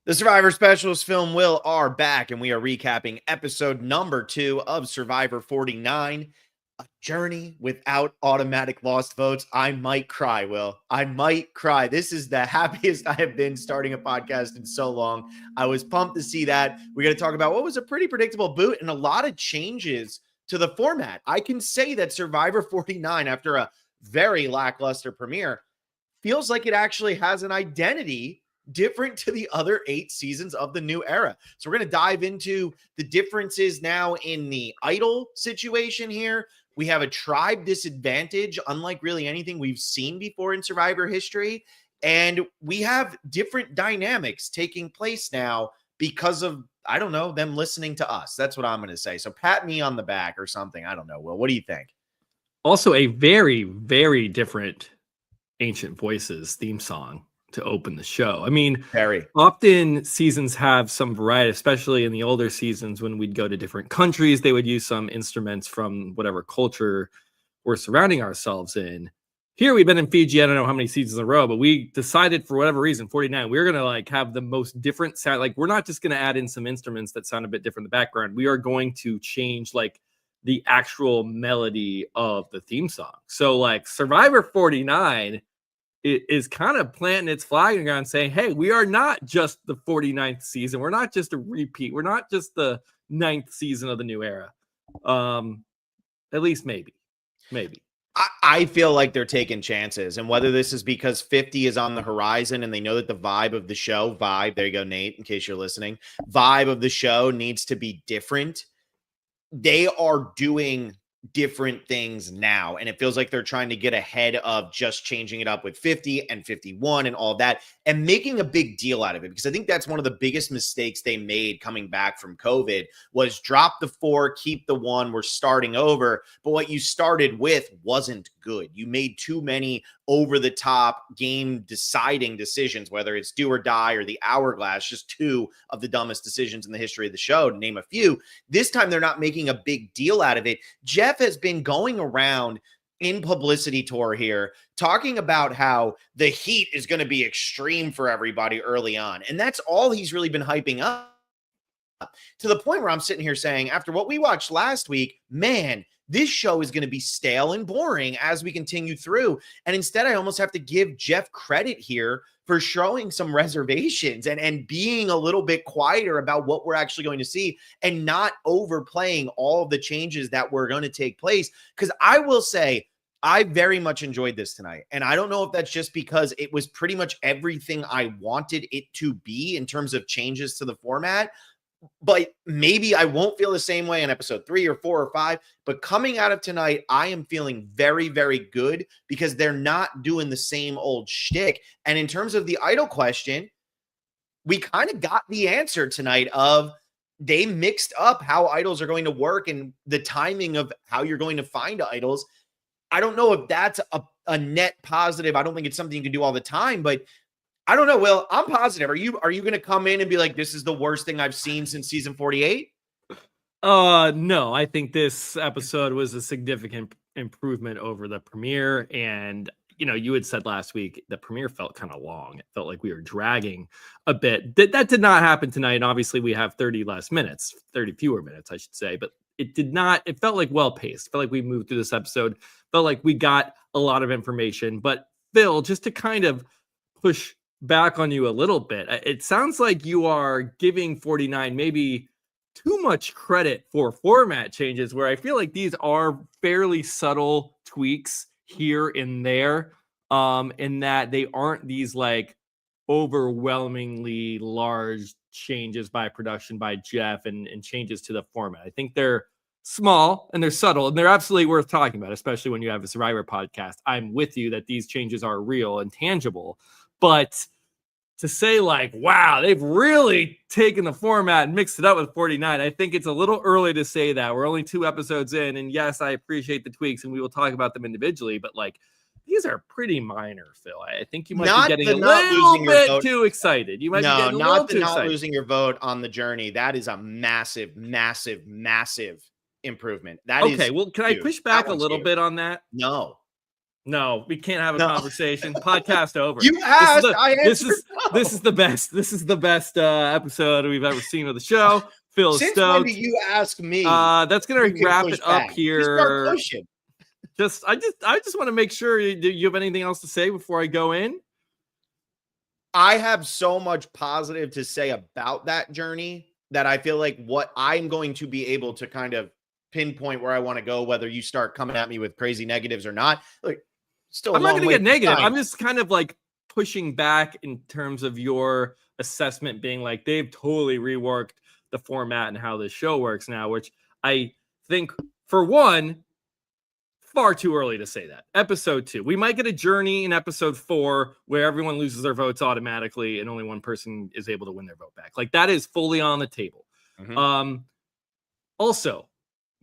The Survivor Specialist Film Will are back, and we are recapping episode number 2 of Survivor 49, A Journey Without Automatic Lost Votes. I might cry, Will. I might cry. This is the happiest I have been starting a podcast in so long. I was pumped to see that. We're going to talk about what was a pretty predictable boot and a lot of changes to the format. I can say that Survivor 49, after a very lackluster premiere, feels like it actually has an identity different to the other 8 seasons of the new era. So we're going to dive into the differences now in the idol situation here. We have a tribe disadvantage, unlike really anything we've seen before in Survivor history. And we have different dynamics taking place now because of, I don't know, them listening to us. That's what I'm going to say. So pat me on the back or something. I don't know, Will. What do you think? Also, a very, very different Ancient Voices theme song to open the show. I mean, often seasons have some variety, especially in the older seasons when we'd go to different countries, they would use some instruments from whatever culture we're surrounding ourselves in. Here we've been in Fiji, I don't know how many seasons in a row, but we decided for whatever reason, 49, we're going to have the most different sound. Like, we're not just going to add in some instruments that sound a bit different in the background. We are going to change the actual melody of the theme song. So Survivor 49 is kind of planting its flag around saying, hey, we are not just the 49th season. We're not just a repeat. We're not just the 9th season of the new era. At least maybe. I feel like they're taking chances. And whether this is because 50 is on the horizon and they know that the vibe of the show, there you go, Nate, in case you're listening, vibe of the show needs to be different. They are doing different things now, and it feels like they're trying to get ahead of just changing it up with 50 and 51 and all that and making a big deal out of it, because I think that's one of the biggest mistakes they made coming back from COVID was drop the 4, keep the 1, we're starting over. But what you started with wasn't good. You made too many over the top game deciding decisions, whether it's do or die or the hourglass, just 2 of the dumbest decisions in the history of the show, to name a few. This time they're not making a big deal out of it. Jeff has been going around in publicity tour here talking about how the heat is going to be extreme for everybody early on. And that's all he's really been hyping up, to the point where I'm sitting here saying, after what we watched last week, man, this show is going to be stale and boring as we continue through. And instead, I almost have to give Jeff credit here for showing some reservations and being a little bit quieter about what we're actually going to see and not overplaying all of the changes that were going to take place. Because I will say, I very much enjoyed this tonight. And I don't know if that's just because it was pretty much everything I wanted it to be in terms of changes to the format. But maybe I won't feel the same way in episode 3 or 4 or 5. But coming out of tonight, I am feeling very, very good because they're not doing the same old shtick. And in terms of the idol question, we kind of got the answer tonight of they mixed up how idols are going to work and the timing of how you're going to find idols. I don't know if that's a net positive. I don't think it's something you can do all the time, but I don't know, Will. I'm positive. Are you going to come in and be like, this is the worst thing I've seen since season 48? No, I think this episode was a significant improvement over the premiere. And, you had said last week the premiere felt kind of long. It felt like we were dragging a bit. That did not happen tonight. And obviously we have 30 fewer minutes, I should say. But it felt like well-paced. It felt like we moved through this episode. Felt like we got a lot of information. But Phil, just to kind of push back on you a little bit, it sounds like you are giving 49 maybe too much credit for format changes, where I feel like these are fairly subtle tweaks here and there, in that they aren't these overwhelmingly large changes by production by Jeff and changes to the format. I think they're small and they're subtle and they're absolutely worth talking about, especially when you have a Survivor podcast. I'm with you that these changes are real and tangible. But to say wow, they've really taken the format and mixed it up with 49, I think it's a little early to say that. We're only 2 episodes in, and yes, I appreciate the tweaks, and we will talk about them individually, but these are pretty minor, Phil. I think you might be getting a little bit too excited. You might be getting a little too excited. Not losing your vote on the journey. That is a massive, massive, massive improvement. That is okay. Well, can I push back a little bit on that? No. No, we can't have a conversation. Podcast over. You asked. I answered. This is the best. This is the best episode we've ever seen of the show. Phil Since stoked. when do you ask me? That's gonna wrap it up here. I just want to make sure. Do you have anything else to say before I go in? I have so much positive to say about that journey that I feel like what I'm going to be able to kind of pinpoint where I want to go, whether you start coming at me with crazy negatives or not. Like, still, I'm not going to get negative. I'm just kind of like pushing back in terms of your assessment being like, they've totally reworked the format and how this show works now, which I think, for one, far too early to say that. Episode 2, we might get a journey in episode 4 where everyone loses their votes automatically and only one person is able to win their vote back. Like, that is fully on the table. Mm-hmm. Also,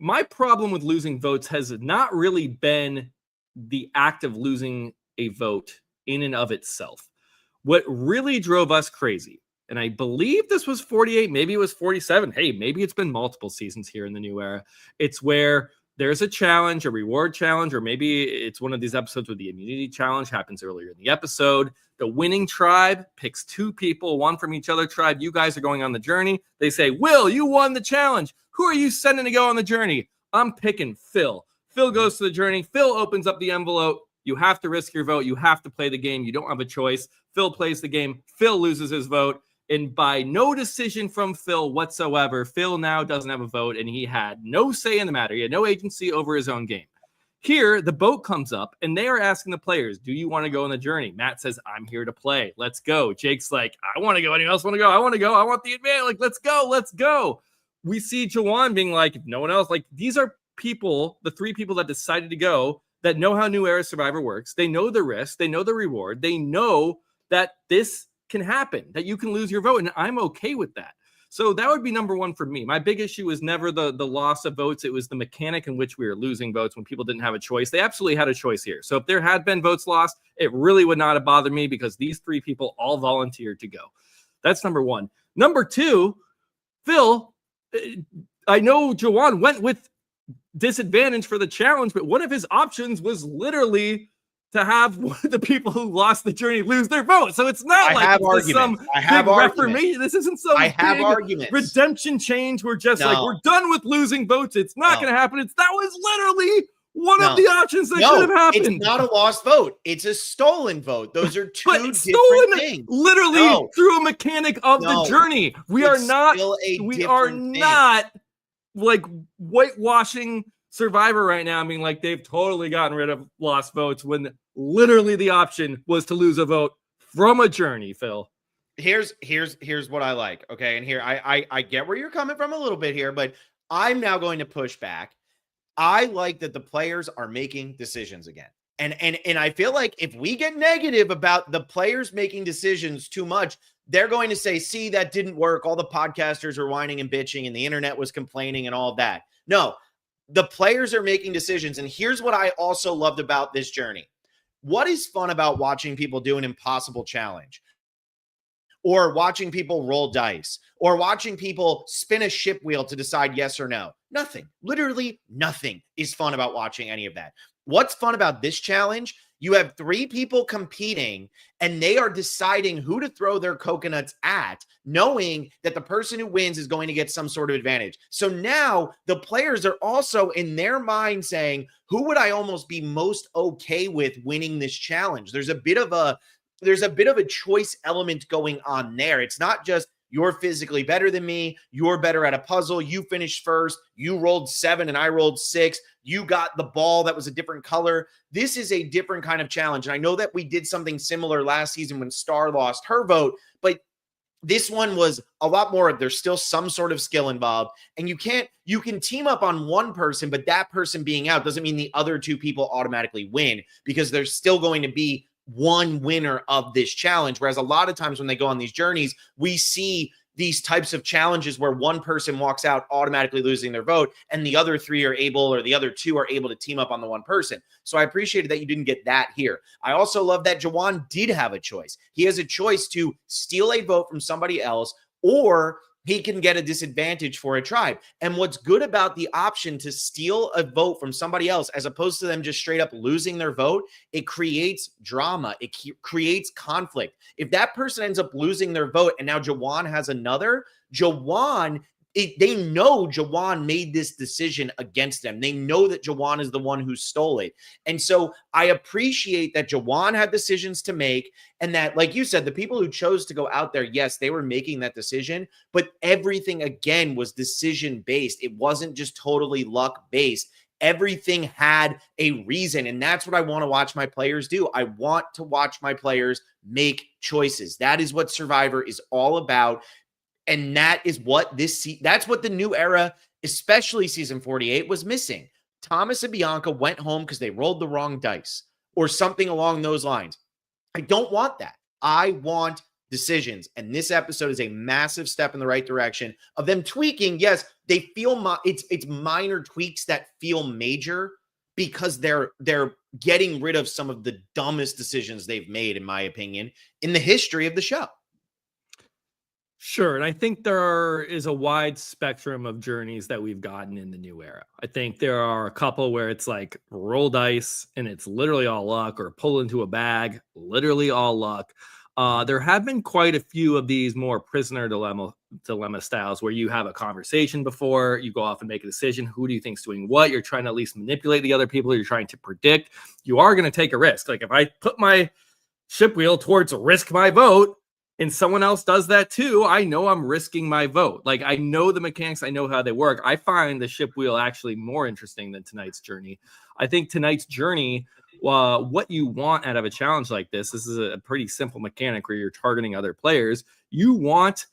my problem with losing votes has not really been the act of losing a vote in and of itself. What really drove us crazy, and I believe this was 48, maybe it was 47. Hey, maybe it's been multiple seasons here in the new era. It's where there's a challenge, a reward challenge, or maybe it's one of these episodes where the immunity challenge happens earlier in the episode. The winning tribe picks 2 people, one from each other tribe. You guys are going on the journey. They say, Will, you won the challenge. Who are you sending to go on the journey? I'm picking Phil. Phil goes to the journey. Phil opens up the envelope. You have to risk your vote. You have to play the game. You don't have a choice. Phil plays the game. Phil loses his vote. And by no decision from Phil whatsoever, Phil now doesn't have a vote, and he had no say in the matter. He had no agency over his own game. Here, the boat comes up, and they are asking the players, do you want to go on the journey? Matt says, I'm here to play. Let's go. Jake's like, I want to go. Anyone else want to go? I want to go. I want the advantage. Like, let's go. Let's go. We see Jawan being like, if no one else, like, these are people, the 3 people that decided to go, that know how New Era Survivor works. They know the risk. They know the reward. They know that this can happen, that you can lose your vote, and I'm okay with that. So that would be number 1 for me. My big issue was never the loss of votes. It was the mechanic in which we were losing votes when people didn't have a choice. They absolutely had a choice here. So if there had been votes lost, it really would not have bothered me because these 3 people all volunteered to go. That's number 1. Number 2, Phil, I know Jawan went with disadvantage for the challenge, but one of his options was literally to have one of the people who lost the journey lose their vote. So it's not like it's some big reformation. This isn't some big redemption change. We're just like, we're done with losing votes. It's not going to happen. That was literally one of the options that could have happened. It's not a lost vote. It's a stolen vote. Those are 2 different things. Literally through a mechanic of the journey. We are not like whitewashing Survivor right now. I mean, like, they've totally gotten rid of lost votes when literally the option was to lose a vote from a journey, Phil. Here's what I like. Okay. And here I get where you're coming from a little bit here, but I'm now going to push back. I like that the players are making decisions again. And I feel like if we get negative about the players making decisions too much, they're going to say, see, that didn't work. All the podcasters are whining and bitching and the internet was complaining and all of that. No, the players are making decisions. And here's what I also loved about this journey. What is fun about watching people do an impossible challenge, or watching people roll dice, or watching people spin a ship wheel to decide yes or no? Nothing. Literally nothing is fun about watching any of that. What's fun about this challenge? You have 3 people competing, and they are deciding who to throw their coconuts at, knowing that the person who wins is going to get some sort of advantage. So now the players are also in their mind saying, who would I almost be most okay with winning this challenge? There's a bit of a choice element going on there. It's not just, you're physically better than me, you're better at a puzzle, you finished first, you rolled 7 and I rolled 6, you got the ball that was a different color. This is a different kind of challenge. And I know that we did something similar last season when Star lost her vote, but this one was a lot more. There's still some sort of skill involved, and you can team up on one person, but that person being out doesn't mean the other 2 people automatically win, because there's still going to be one winner of this challenge. Whereas a lot of times when they go on these journeys, we see these types of challenges where one person walks out automatically losing their vote, and the other 3 are able, or the other 2 are able to team up on the one person. So I appreciated that you didn't get that here. I also love that Jawan did have a choice. He has a choice to steal a vote from somebody else, or he can get a disadvantage for a tribe. And what's good about the option to steal a vote from somebody else, as opposed to them just straight up losing their vote, it creates drama. It creates conflict. If that person ends up losing their vote and now Jawan has another, they know Jawan made this decision against them. They know that Jawan is the one who stole it. And so I appreciate that Jawan had decisions to make, and that, like you said, the people who chose to go out there, yes, they were making that decision, but everything again was decision based. It wasn't just totally luck based. Everything had a reason. And that's what I want to watch my players do. I want to watch my players make choices. That is what Survivor is all about. And that is what that's what the new era, especially season 48, was missing. Thomas and Bianca went home because they rolled the wrong dice or something along those lines. I don't want that. I want decisions. And this episode is a massive step in the right direction of them tweaking. Yes, they feel it's minor tweaks that feel major because they're getting rid of some of the dumbest decisions they've made, in my opinion, in the history of the show. Sure. And I think there is a wide spectrum of journeys that we've gotten in the new era. I think there are a couple where it's like roll dice and it's literally all luck, or pull into a bag, literally all luck. There have been quite a few of these more prisoner dilemma styles where you have a conversation before you go off and make a decision. Who do you think's doing what? You're trying to at least manipulate the other people. You're trying to predict. You are going to take a risk. Like if I put my ship wheel towards risk my vote, and someone else does that too, I know I'm risking my vote. Like I know the mechanics, I know how they work. I find the ship wheel actually more interesting than tonight's journey. I think tonight's journey, what you want out of a challenge like this is a pretty simple mechanic where you're targeting other players. You want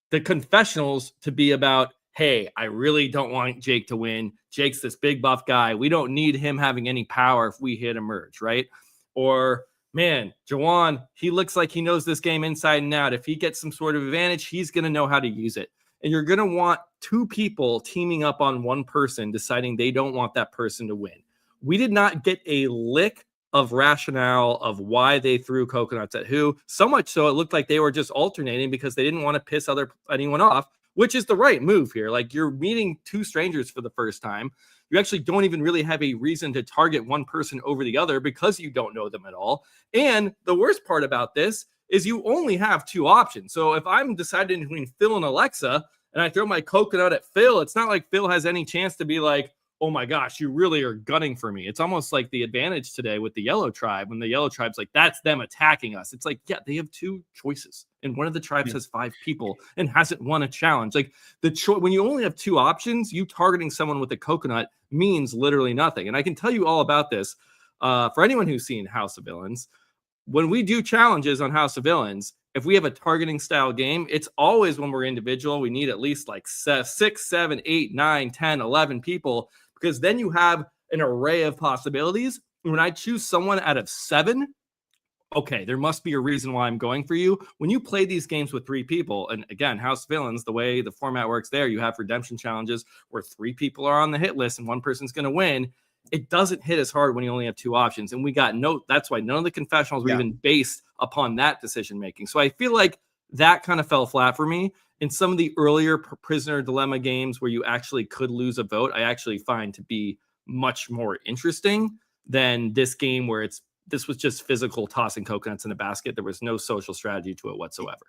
the confessionals to be about, hey, I really don't want Jake to win. Jake's this big buff guy. We don't need him having any power if we hit a merge, right? Or man, Jawan, he looks like he knows this game inside and out. If he gets some sort of advantage, he's going to know how to use it. And you're going to want two people teaming up on one person, deciding they don't want that person to win. We did not get a lick of rationale of why they threw coconuts at who. So much so it looked like they were just alternating because they didn't want to piss anyone off, which is the right move here. Like you're meeting two strangers for the first time. You actually don't even really have a reason to target one person over the other because you don't know them at all. And the worst part about this is you only have two options. So if I'm deciding between Phil and Alexa and I throw my coconut at Phil, it's not like Phil has any chance to be like, oh my gosh, you really are gunning for me. It's almost like the advantage today with the yellow tribe, when the yellow tribe's like, that's them attacking us. It's like, yeah, they have two choices. And one of the tribes has 5 people and hasn't won a challenge. Like when you only have 2 options, you targeting someone with a coconut means literally nothing. And I can tell you all about this for anyone who's seen House of Villains. When we do challenges on House of Villains, if we have a targeting style game, it's always when we're individual. We need at least like 6, 7, 8, 9, 10, 11 people, because then you have an array of possibilities. When I choose someone out of 7, okay, there must be a reason why I'm going for you. When you play these games with 3 people, and again, House of Villains, the way the format works there, you have redemption challenges where 3 people are on the hit list and one person's going to win. It doesn't hit as hard when you only have 2 options. And we got that's why none of the confessionals were even based upon that decision making. So I feel like that kind of fell flat for me. In some of the earlier prisoner dilemma games where you actually could lose a vote, I actually find to be much more interesting than this game where this was just physical tossing coconuts in a basket. There was no social strategy to it whatsoever.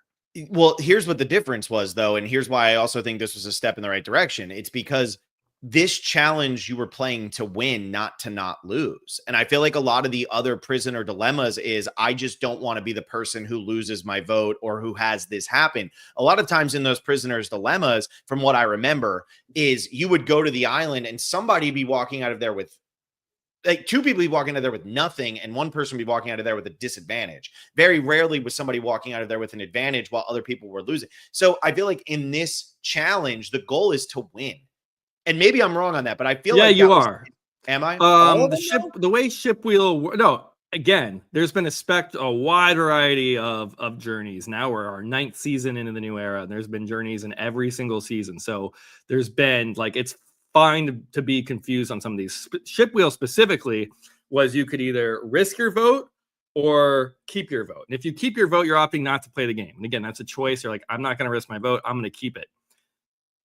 Well, here's what the difference was, though, and here's why I also think this was a step in the right direction. It's because this challenge you were playing to win, not to not lose. And I feel like a lot of the other prisoner dilemmas is I just don't want to be the person who loses my vote or who has this happen. A lot of times in those prisoners dilemmas, from what I remember, is you would go to the island and somebody be walking out of there with like 2 people be walking out of there with nothing and one person be walking out of there with a disadvantage. Very rarely was somebody walking out of there with an advantage while other people were losing. So I feel like in this challenge, the goal is to win. And maybe I'm wrong on that, but I feel like you are. Am I? The way ship wheel. No, again, there's been a wide variety of journeys. Now we're our 9th season into the new era, and there's been journeys in every single season. So there's been it's fine to be confused on some of these. Ship wheel specifically was you could either risk your vote or keep your vote. And if you keep your vote, you're opting not to play the game. And again, that's a choice. You're like, I'm not going to risk my vote. I'm going to keep it.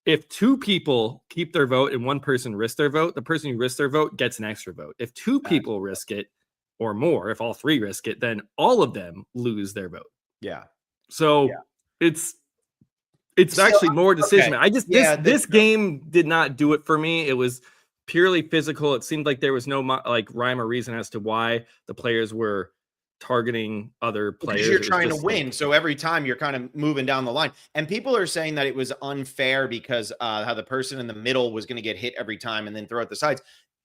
if 2 people keep their vote and 1 person risks their vote, the person who risks their vote gets an extra vote. If 2 people risk it or more, if all 3 risk it, then all of them lose their vote. Yeah. So it's actually more decision. Okay. I just this game did not do it for me. It was purely physical. It seemed like there was no like rhyme or reason as to why the players were targeting other players. Because you're trying to win, so every time you're kind of moving down the line. And people are saying that it was unfair because how the person in the middle was going to get hit every time and then throw at the sides.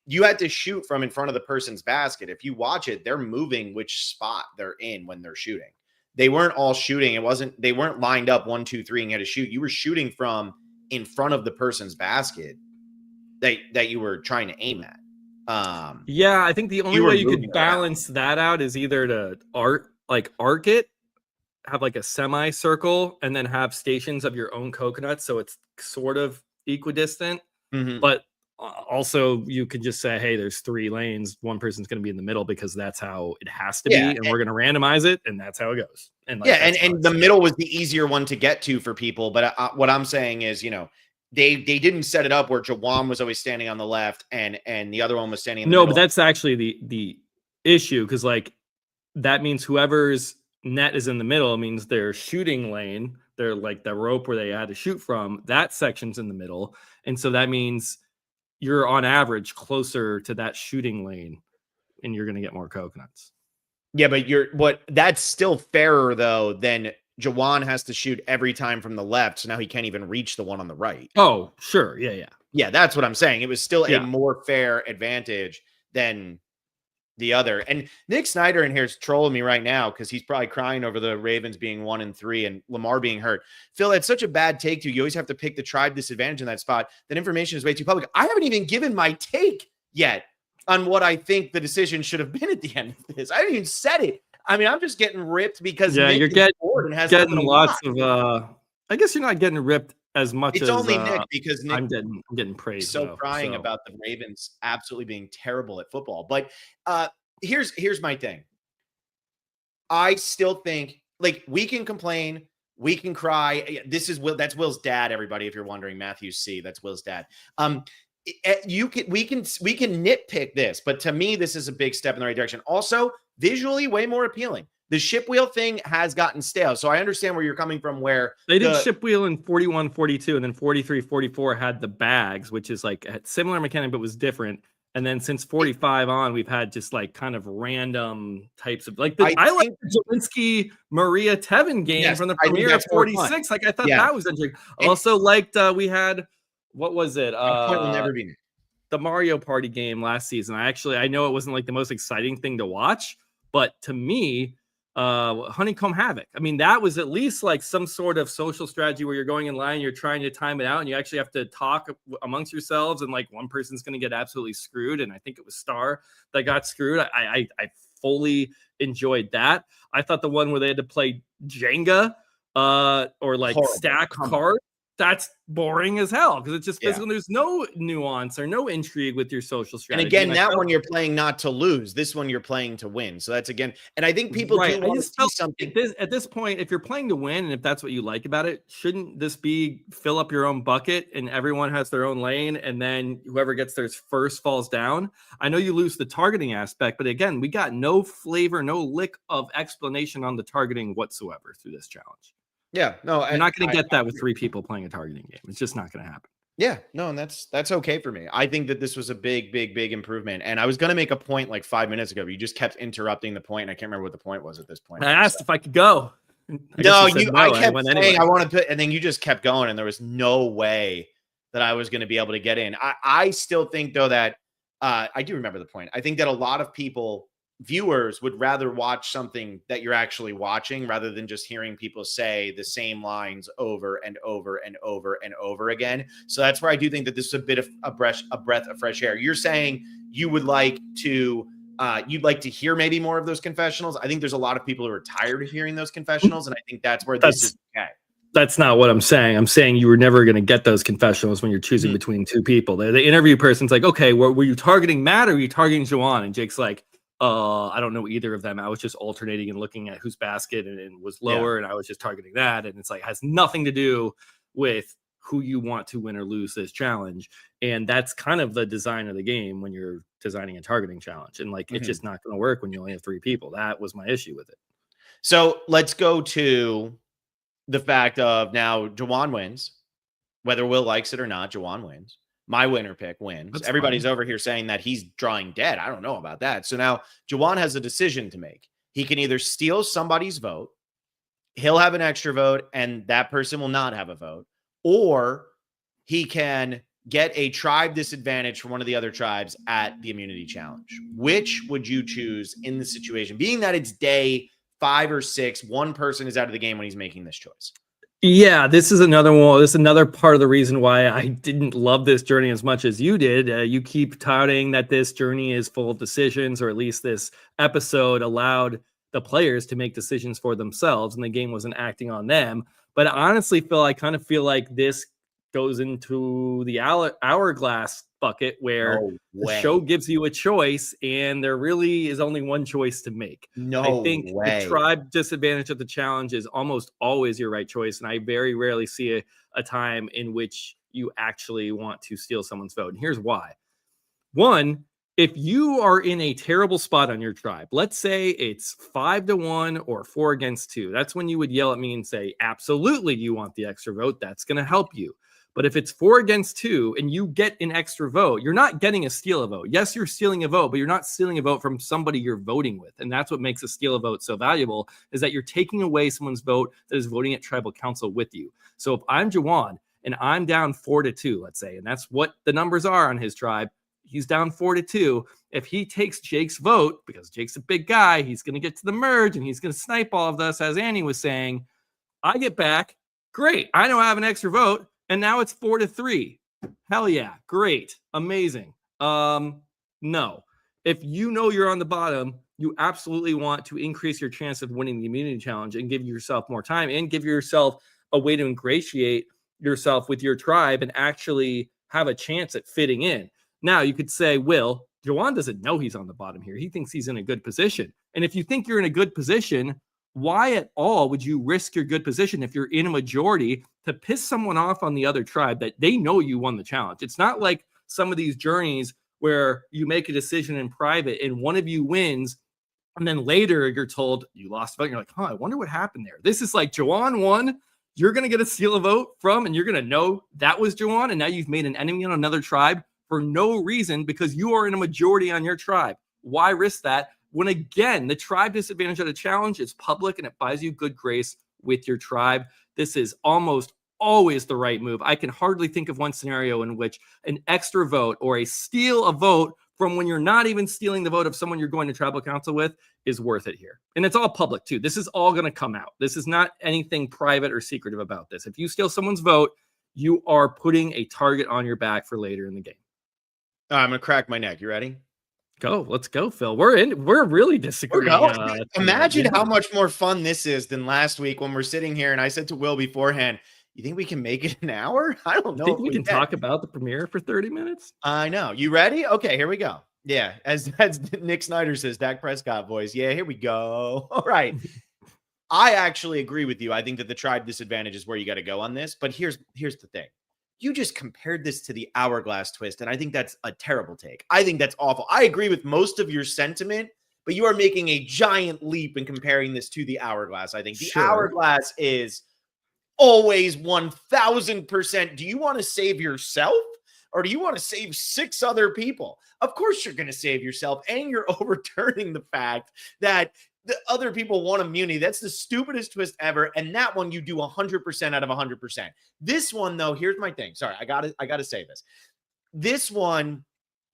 You had to shoot from in front of the person's basket. If you watch it, they're moving which spot they're in when they're shooting. They weren't all shooting. They weren't lined up 1, 2, 3 and you had to shoot. You were shooting from in front of the person's basket that you were trying to aim at. Yeah, I think the only way you could balance that out is either to arc it, have like a semicircle, and then have stations of your own coconuts, so it's sort of equidistant. But also you could just say, hey, there's 3 lanes, 1 person's going to be in the middle because that's how it has to be, and we're going to randomize it, and that's how it goes. And and the middle was the easier one to get to for people. But what I'm saying is, they didn't set it up where Jawan was always standing on the left and the other one was standing in the middle. But that's actually the issue, because like that means whoever's net is in the middle means their shooting lane, they're like the rope where they had to shoot from, that section's in the middle, and so that means you're on average closer to that shooting lane and you're going to get more coconuts. Yeah, but that's still fairer though than Jawan has to shoot every time from the left, so now he can't even reach the one on the right. Oh, sure. Yeah, that's what I'm saying. It was still a more fair advantage than the other. And Nick Snyder in here is trolling me right now because he's probably crying over the Ravens being 1-3 and Lamar being hurt. Phil, it's such a bad take too. You always have to pick the tribe disadvantage in that spot. That information is way too public. I haven't even given my take yet on what I think the decision should have been at the end of this. I haven't even said it. I mean, I'm just getting ripped because Nick you're getting lots of. I guess you're not getting ripped as much. It's only Nick because Nick, I'm getting praised. So crying about the Ravens absolutely being terrible at football. But here's my thing. I still think like we can complain, we can cry. This is that's Will's dad. Everybody, if you're wondering, Matthew C. That's Will's dad. We can nitpick this, but to me, this is a big step in the right direction. Also, visually, way more appealing. The ship wheel thing has gotten stale. So I understand where you're coming from, where they did ship wheel in 41, 42, and then 43, 44 had the bags, which is like a similar mechanic, but was different. And then since 45 on, we've had just like kind of random types of like I like the Zelensky Maria Tevin game from the premiere of 46. Like I thought that was interesting. Also liked we had what was it? Will never be the Mario Party game last season. I know it wasn't like the most exciting thing to watch, but to me, Honeycomb Havoc. I mean, that was at least like some sort of social strategy where you're going in line, you're trying to time it out, and you actually have to talk amongst yourselves, and like one person's going to get absolutely screwed. And I think it was Star that got screwed. I fully enjoyed that. I thought the one where they had to play Jenga or like stack cards, that's boring as hell because it's just physical. There's no nuance or no intrigue with your social strategy. And again, that one you're playing not to lose. This one you're playing to win. So that's again, and I think people do want to see something. At this point, if you're playing to win, and if that's what you like about it, shouldn't this be fill up your own bucket and everyone has their own lane, and then whoever gets theirs first falls down? I know you lose the targeting aspect, but again, we got no flavor, no lick of explanation on the targeting whatsoever through this challenge. Yeah, no, you're not going to get that with 3 people playing a targeting game. It's just not going to happen. Yeah, no, and that's okay for me. I think that this was a big improvement. And I was going to make a point like 5 minutes ago, but you just kept interrupting the point. And I can't remember what the point was at this point. I asked if I could go. I kept saying I wanted to, and then you just kept going, and there was no way that I was going to be able to get in. I still think though that I do remember the point. I think that a lot of viewers would rather watch something that you're actually watching rather than just hearing people say the same lines over and over and over and over again. So that's where I do think that this is a bit of a breath of fresh air. You're saying you would like to you'd like to hear maybe more of those confessionals. I think there's a lot of people who are tired of hearing those confessionals, and I think that's where this is okay. That's not what I'm saying. I'm saying you were never going to get those confessionals when you're choosing between 2 people. The interview person's like, okay, were you targeting Matt or were you targeting Jawan? And Jake's like, I don't know either of them. I was just alternating and looking at whose basket and was lower, and I was just targeting that. And it's like has nothing to do with who you want to win or lose this challenge. And that's kind of the design of the game when you're designing a targeting challenge. And like, it's just not going to work when you only have 3 people. That was my issue with it. So let's go to the fact of now Juwan wins, whether Will likes it or not. Juwan wins. My winner pick wins. That's Everybody's fine. Over here saying that he's drawing dead. I don't know about that. So now Juwan has a decision to make. He can either steal somebody's vote, he'll have an extra vote, and that person will not have a vote, or he can get a tribe disadvantage from one of the other tribes at the immunity challenge. Which would you choose in the situation? Being that it's day 5 or 6, one person is out of the game when he's making this choice. Yeah, this is another one. This is another part of the reason why I didn't love this journey as much as you did. You keep touting that this journey is full of decisions, or at least this episode allowed the players to make decisions for themselves, and the game wasn't acting on them. But honestly, Phil, I kind of feel like this goes into the hourglass bucket where the show gives you a choice and there really is only one choice to make. I think the tribe disadvantage of the challenge is almost always your right choice. And I very rarely see a time in which you actually want to steal someone's vote. And here's why. One, if you are in a terrible spot on your tribe, let's say it's 5-1 or 4-2, that's when you would yell at me and say, absolutely, you want the extra vote. That's going to help you. But if it's 4-2 and you get an extra vote, you're not getting a steal a vote. Yes, you're stealing a vote, but you're not stealing a vote from somebody you're voting with. And that's what makes a steal a vote so valuable, is that you're taking away someone's vote that is voting at tribal council with you. So if I'm Juwan and I'm down 4-2, let's say, and that's what the numbers are on his tribe, he's down 4-2. If he takes Jake's vote, because Jake's a big guy, he's going to get to the merge and he's going to snipe all of us, as Annie was saying. I get back. Great. I know I have an extra vote. And now it's 4-3. Hell yeah. Great. Amazing. No. If you know you're on the bottom, you absolutely want to increase your chance of winning the immunity challenge and give yourself more time and give yourself a way to ingratiate yourself with your tribe and actually have a chance at fitting in. Now, you could say, Will, Juwan doesn't know he's on the bottom here. He thinks he's in a good position. And if you think you're in a good position, why at all would you risk your good position if you're in a majority to piss someone off on the other tribe that they know you won the challenge? It's not like some of these journeys where you make a decision in private and one of you wins, and then later you're told you lost a vote. And you're like, I wonder what happened there. This is like Juwan won. You're going to get a steal a vote from, and you're going to know that was Juwan. And now you've made an enemy on another tribe for no reason because you are in a majority on your tribe. Why risk that? When again, the tribe disadvantage of the challenge is public and it buys you good grace with your tribe. This is almost always the right move. I can hardly think of one scenario in which an extra vote or a steal a vote from when you're not even stealing the vote of someone you're going to tribal council with is worth it here. And it's all public too. This is all going to come out. This is not anything private or secretive about this. If you steal someone's vote, you are putting a target on your back for later in the game. I'm going to crack my neck. You ready? Go. Let's go, Phil. We're really disagreeing. Imagine how much more fun this is than last week when we're sitting here and I said to Will beforehand, you think we can make it an hour? I don't know. Think we can talk about the premiere for 30 minutes? I know. You ready? Okay, here we go. Yeah, as Nick Snyder says, Dak Prescott voice. Yeah, here we go. All right. I actually agree with you. I think that the tribe disadvantage is where you got to go on this. But here's the thing. You just compared this to the hourglass twist, and I think that's a terrible take. I think that's awful. I agree with most of your sentiment, but you are making a giant leap in comparing this to the hourglass. I think the hourglass is always 1,000%. Do you want to save yourself or do you want to save 6 other people? Of course you're going to save yourself, and you're overturning the fact that the other people want immunity. That's the stupidest twist ever. And that one you do 100% out of 100%. This one, though, here's my thing. Sorry, I gotta say this. This one,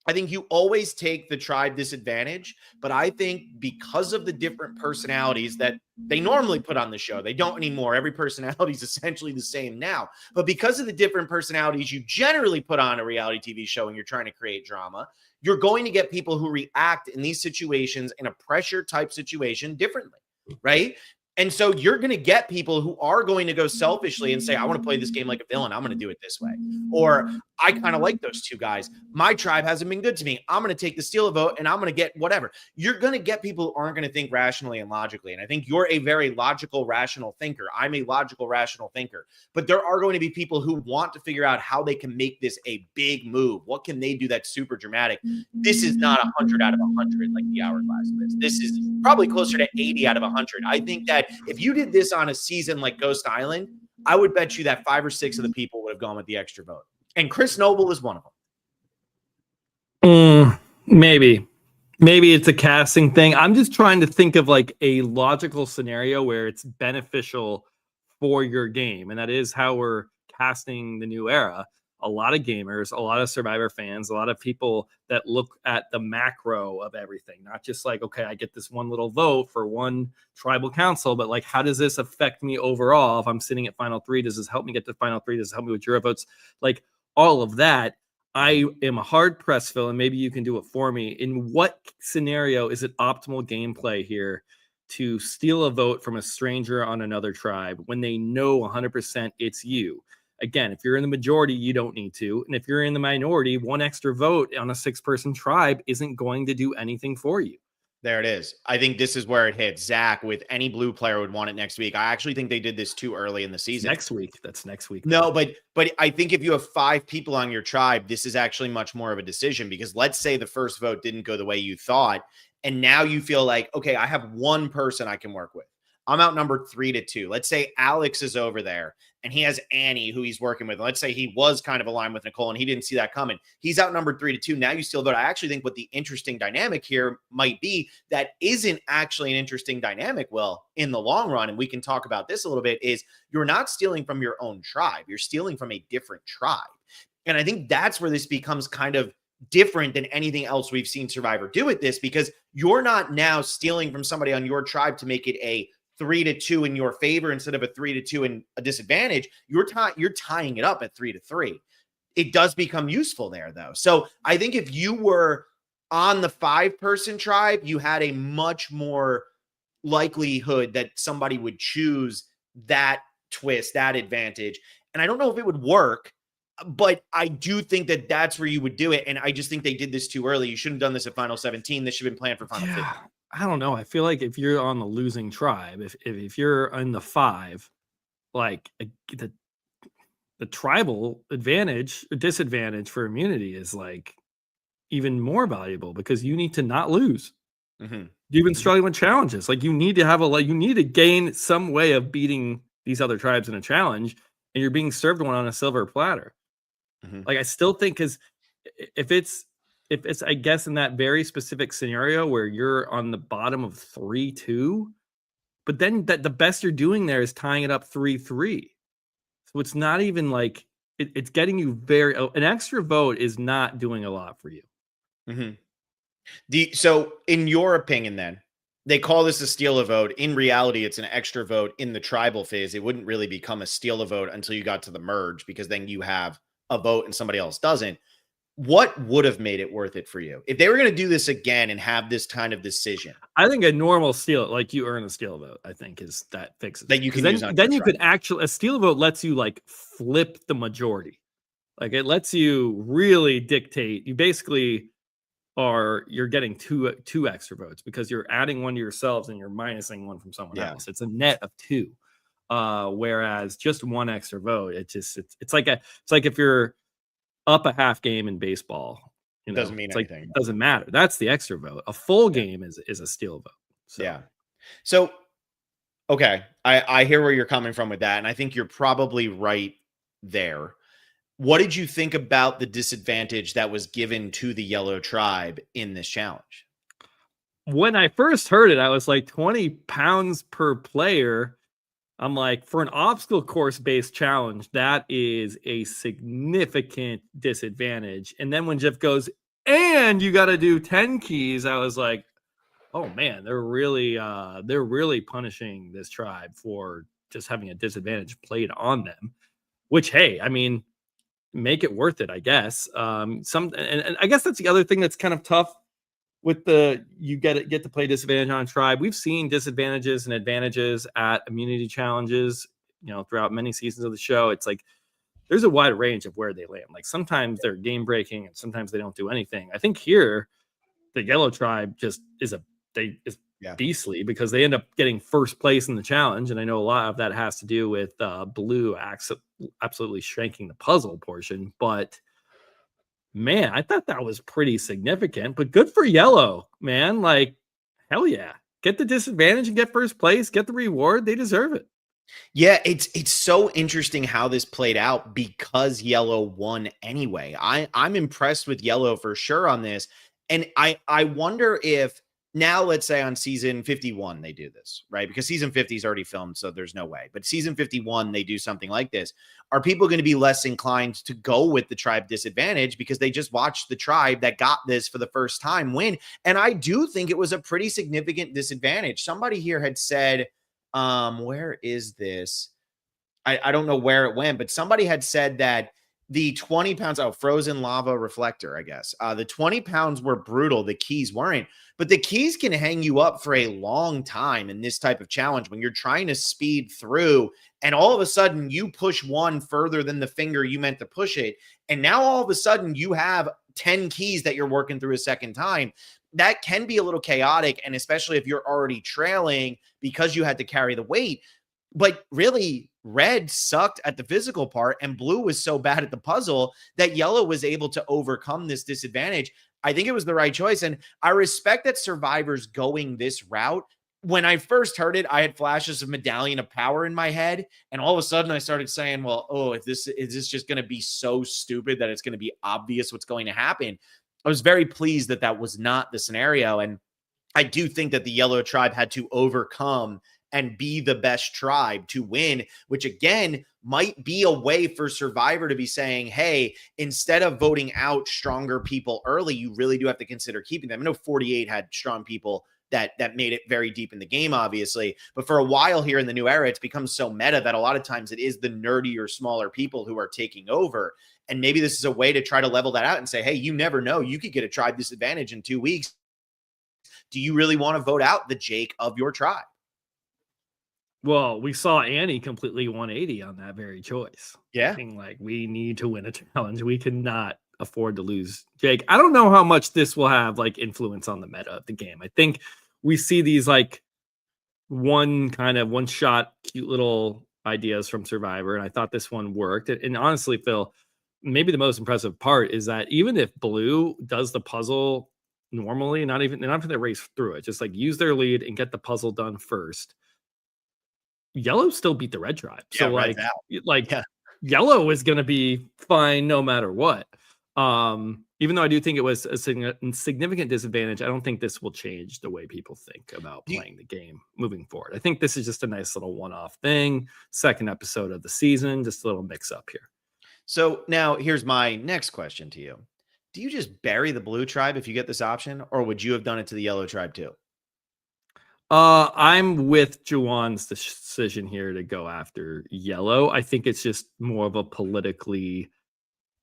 I think you always take the tribe disadvantage, but I think because of the different personalities that they normally put on the show, they don't anymore. Every personality is essentially the same now. But because of the different personalities you generally put on a reality TV show when you're trying to create drama, you're going to get people who react in these situations in a pressure type situation differently, right? And so you're going to get people who are going to go selfishly and say, I want to play this game like a villain. I'm going to do it this way. Or I kind of like those two guys. My tribe hasn't been good to me. I'm going to take the steal a vote and I'm going to get whatever. You're going to get people who aren't going to think rationally and logically. And I think you're a very logical, rational thinker. I'm a logical, rational thinker. But there are going to be people who want to figure out how they can make this a big move. What can they do that's super dramatic? This is not 100 out of 100 like the Hourglass is. This is probably closer to 80 out of 100. I think that if you did this on a season like Ghost Island, I would bet you that 5 or 6 of the people would have gone with the extra vote. And Chris Noble is one of them. Maybe it's a casting thing. I'm just trying to think of like a logical scenario where it's beneficial for your game. And that is how we're casting the new era. A lot of gamers, a lot of Survivor fans, a lot of people that look at the macro of everything, not just like, okay, I get this one little vote for one tribal council, but like, how does this affect me overall? If I'm sitting at final 3, does this help me get to final 3? Does it help me with juror votes? Like all of that. I am a hard press, Phil, and maybe you can do it for me. In what scenario is it optimal gameplay here to steal a vote from a stranger on another tribe when they know 100% it's you? Again, if you're in the majority, you don't need to. And if you're in the minority, one extra vote on a 6-person tribe isn't going to do anything for you. There it is. I think this is where it hits. Zach, with any blue player would want it next week. I actually think they did this too early in the season. Next week. That's next week. No, but I think if you have 5 people on your tribe, this is actually much more of a decision, because let's say the first vote didn't go the way you thought. And now you feel like, okay, I have one person I can work with. I'm outnumbered 3-2. Let's say Alex is over there and he has Annie who he's working with. Let's say he was kind of aligned with Nicole and he didn't see that coming. He's outnumbered 3-2. Now you still vote. I actually think what the interesting dynamic here might be that isn't actually an interesting dynamic, Will, in the long run, and we can talk about this a little bit, is you're not stealing from your own tribe. You're stealing from a different tribe. And I think that's where this becomes kind of different than anything else we've seen Survivor do with this, because you're not now stealing from somebody on your tribe to make it a 3-2 in your favor instead of a 3-2 in a disadvantage. You're tying it up at 3-3. It does become useful there, though. So I think if you were on the 5-person tribe, you had a much more likelihood that somebody would choose that twist, that advantage. And I don't know if it would work, but I do think that that's where you would do it. And I just think they did this too early. You shouldn't have done this at Final 17. This should have been planned for Final 15. I don't know. I feel like if you're on the losing tribe, if you're in the 5, like the tribal advantage or disadvantage for immunity is like even more valuable, because you need to not lose. Mm-hmm. You've been struggling with challenges. Like you need to have you need to gain some way of beating these other tribes in a challenge, and you're being served one on a silver platter. Mm-hmm. Like I still think, because if it's, I guess, in that very specific scenario where you're on the bottom of 3-2, but then that the best you're doing there is tying it up 3-3. So it's not even like it's getting you an extra vote is not doing a lot for you. Mm-hmm. So in your opinion, then they call this a steal a vote. In reality, it's an extra vote in the tribal phase. It wouldn't really become a steal a vote until you got to the merge, because then you have a vote and somebody else doesn't. What would have made it worth it for you if they were going to do this again and have this kind of decision? I think a normal steal, like you earn a steal vote, I think that fixes that you can use. Then you could actually, a steal vote lets you like flip the majority. Like it lets you really dictate. You basically you're getting two extra votes, because you're adding one to yourselves and you're minusing one from someone else. It's a net of 2. Whereas just one extra vote, it's like if you're up a half game in baseball, it doesn't mean anything. It doesn't matter. That's the extra vote. A full game is a steal vote. So. Yeah. So, okay. I hear where you're coming from with that. And I think you're probably right there. What did you think about the disadvantage that was given to the Yellow Tribe in this challenge? When I first heard it, I was like, 20 pounds per player. I'm like, for an obstacle course based challenge, that is a significant disadvantage. And then when Jeff goes, and you got to do 10 keys, I was like, oh man, they're really punishing this tribe for just having a disadvantage played on them. Which, hey, I mean, make it worth it, I guess. And I guess that's the other thing that's kind of tough with you get to play disadvantage on tribe. We've seen disadvantages and advantages at immunity challenges, throughout many seasons of the show. It's like there's a wide range of where they land. Like sometimes they're game breaking and sometimes they don't do anything. I think here the yellow tribe just is beastly because they end up getting first place in the challenge. And I know a lot of that has to do with blue absolutely shrinking the puzzle portion, but man, I thought that was pretty significant, but good for yellow, man. Like, hell yeah. Get the disadvantage and get first place, get the reward. They deserve it. Yeah, it's so interesting how this played out because yellow won anyway. I'm impressed with yellow for sure on this. And I wonder if now, let's say on season 51, they do this, right? Because season 50 is already filmed, so there's no way. But season 51, they do something like this. Are people going to be less inclined to go with the tribe disadvantage because they just watched the tribe that got this for the first time win? And I do think it was a pretty significant disadvantage. Somebody here had said, where is this? I don't know where it went, but somebody had said that the 20 pounds, frozen lava reflector, I guess. The 20 pounds were brutal. The keys weren't, but the keys can hang you up for a long time in this type of challenge when you're trying to speed through and all of a sudden you push one further than the finger you meant to push it. And now all of a sudden you have 10 keys that you're working through a second time. That can be a little chaotic. And especially if you're already trailing because you had to carry the weight. But really, red sucked at the physical part and blue was so bad at the puzzle that yellow was able to overcome this disadvantage. I think it was the right choice. And I respect that Survivor's going this route. When I first heard it, I had flashes of Medallion of Power in my head. And all of a sudden I started saying, well, is this just going to be so stupid that it's going to be obvious what's going to happen? I was very pleased that that was not the scenario. And I do think that the yellow tribe had to overcome and be the best tribe to win, which again might be a way for Survivor to be saying, hey, instead of voting out stronger people early, you really do have to consider keeping them. I know 48 had strong people that made it very deep in the game, obviously. But for a while here in the new era, it's become so meta that a lot of times it is the nerdier, smaller people who are taking over. And maybe this is a way to try to level that out and say, hey, you never know. You could get a tribe disadvantage in 2 weeks. Do you really want to vote out the Jake of your tribe? Well, we saw Annie completely 180 on that very choice. Yeah. Being like, we need to win a challenge. We cannot afford to lose Jake. I don't know how much this will have like influence on the meta of the game. I think we see these like one shot cute little ideas from Survivor. And I thought this one worked. And honestly, Phil, maybe the most impressive part is that even if blue does the puzzle normally, not even for the race through it, just like use their lead and get the puzzle done first. Yellow still beat the red tribe. So yellow is going to be fine no matter what. Even though I do think it was a significant disadvantage, I don't think this will change the way people think about playing the game moving forward. I think this is just a nice little one-off thing. Second episode of the season, just a little mix up here. So now here's my next question to you. Do you just bury the blue tribe if you get this option, or would you have done it to the yellow tribe too? I'm with Juwan's decision here to go after yellow. I think it's just more of a politically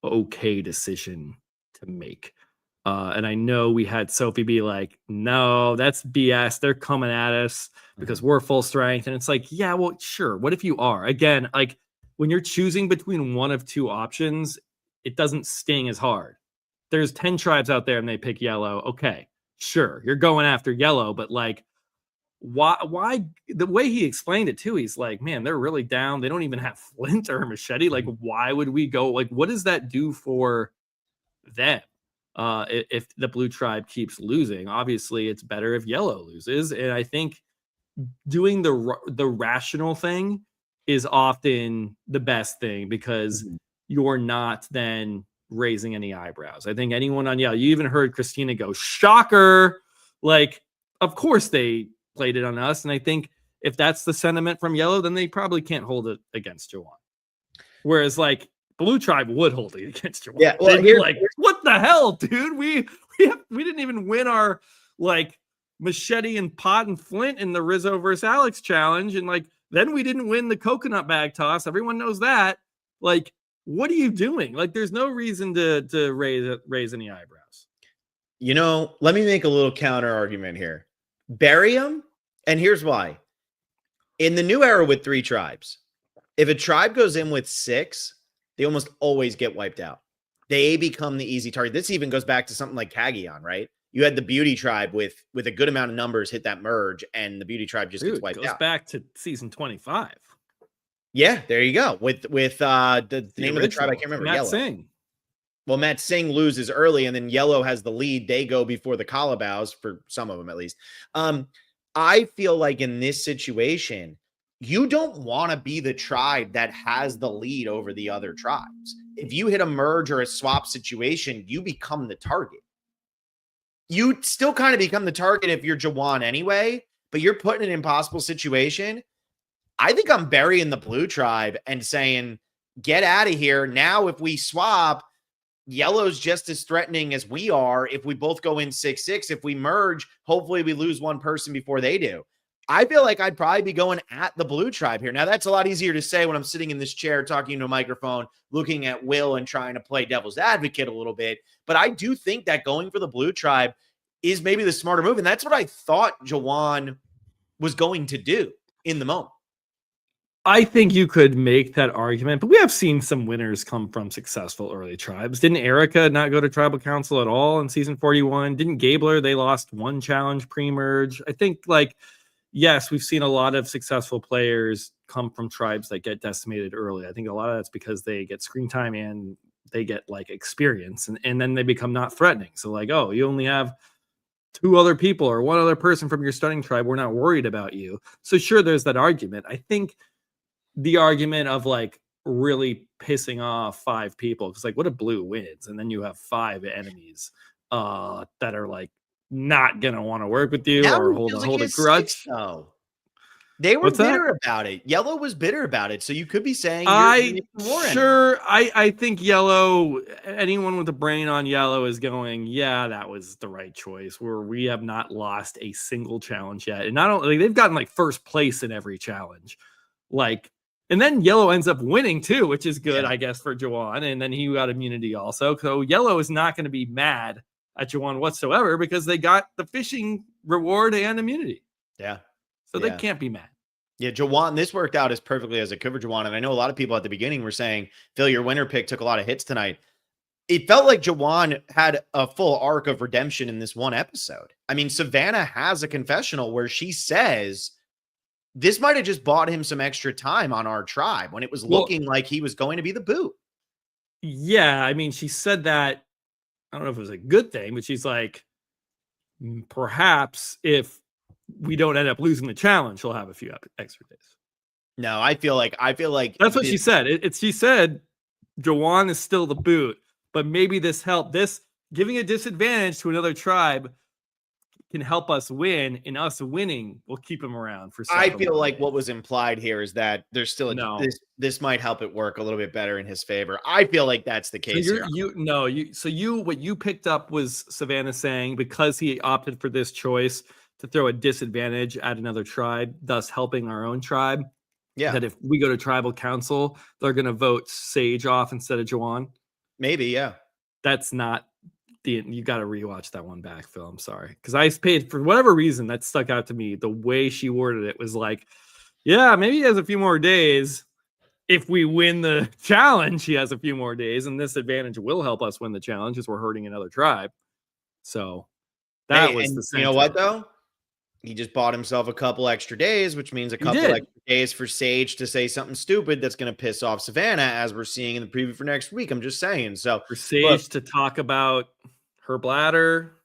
okay decision to make. And I know we had Sophie be like, no, that's BS. They're coming at us because we're full strength. And it's like, yeah, well, sure. What if you are? Again, like when you're choosing between one of two options, it doesn't sting as hard. There's 10 tribes out there and they pick yellow. Okay, sure. You're going after yellow, but like, why the way he explained it too, he's like, man, they're really down. They don't even have flint or machete. Like, why would we go? Like, what does that do for them? If the blue tribe keeps losing, obviously it's better if yellow loses. And I think doing the rational thing is often the best thing because you're not then raising any eyebrows. I think anyone on yellow, you even heard Christina go, shocker. Like, of course they played it on us. And I think if that's the sentiment from yellow, then they probably can't hold it against Juwan. Whereas like blue tribe would hold it against Juwan. Yeah, well, they'd be like, what the hell, dude? We didn't even win our like machete and pot and flint in the Rizzo versus Alex challenge. And like, then we didn't win the coconut bag toss. Everyone knows that. Like, what are you doing? Like, there's no reason to raise any eyebrows. Let me make a little counter argument here. Bury them, and here's why. In the new era with 3 tribes, if a tribe goes in with 6, they almost always get wiped out. They become the easy target. This even goes back to something like Kagion, right? You had the Beauty Tribe with a good amount of numbers hit that merge, and the Beauty Tribe just gets wiped out. Goes back to season 25. Yeah, there you go. With the name original, of the tribe, I can't remember. Matt Singh. Well, Matt Singh loses early, and then Yellow has the lead. They go before the Calabows, for some of them at least. I feel like in this situation, you don't want to be the tribe that has the lead over the other tribes. If you hit a merge or a swap situation, you become the target. You still kind of become the target if you're Jawan anyway, but you're put in an impossible situation. I think I'm burying the blue tribe and saying, get out of here. Now, if we swap, Yellow's just as threatening as we are. If we both go in 6-6, if we merge, hopefully we lose one person before they do. I feel like I'd probably be going at the blue tribe here. Now, that's a lot easier to say when I'm sitting in this chair talking to a microphone, looking at Will and trying to play devil's advocate a little bit. But I do think that going for the blue tribe is maybe the smarter move. And that's what I thought Jawan was going to do in the moment. I think you could make that argument, but we have seen some winners come from successful early tribes. Didn't Erica not go to tribal council at all in season 41? Didn't Gabler? They lost one challenge pre-merge. I think, yes, we've seen a lot of successful players come from tribes that get decimated early. I think a lot of that's because they get screen time and they get experience, and then they become not threatening. So you only have 2 other people or 1 other person from your starting tribe. We're not worried about you. So sure, there's that argument. I think the argument of really pissing off 5 people, because what if blue wins and then you have 5 enemies that are not gonna want to work with you or hold a grudge. They were bitter about it. Yellow was bitter about it. So you could be saying I think Yellow, anyone with a brain on Yellow is going, yeah, that was the right choice. We have not lost a single challenge yet. And not only they've gotten first place in every challenge. And then Yellow ends up winning too, which is good, I guess, for Jawan. And then he got immunity also. So Yellow is not going to be mad at Jawan whatsoever because they got the fishing reward and immunity. Yeah. So they can't be mad. Yeah, Jawan, this worked out as perfectly as it could for Jawan. And I know a lot of people at the beginning were saying, Phil, your winner pick took a lot of hits tonight. It felt like Jawan had a full arc of redemption in this one episode. I mean, Savannah has a confessional where she says this might have just bought him some extra time on our tribe when it was looking like he was going to be the boot. Yeah, I mean, she said that. I don't know if it was a good thing, but she's like, perhaps if we don't end up losing the challenge, she'll have a few extra days. No, I feel like that's what she said. She said Jawan is still the boot, but maybe this giving a disadvantage to another tribe can help us win, and us winning will keep him around for. I feel like what was implied here is that there's still this might help it work a little bit better in his favor. I feel like that's the case. So what you picked up was Savannah saying because he opted for this choice to throw a disadvantage at another tribe, thus helping our own tribe. Yeah. That if we go to tribal council, they're going to vote Sage off instead of Jawan. Maybe, yeah. That's not you got to rewatch that one back, Phil. I'm sorry. Because I paid, for whatever reason, that stuck out to me. The way she worded it was yeah, maybe he has a few more days. If we win the challenge, he has a few more days. And this advantage will help us win the challenge as we're hurting another tribe. So that was the same. You know what, though? He just bought himself a couple extra days, which means a couple extra days for Sage to say something stupid that's going to piss off Savannah, as we're seeing in the preview for next week. I'm just saying. So for Sage to talk about her bladder,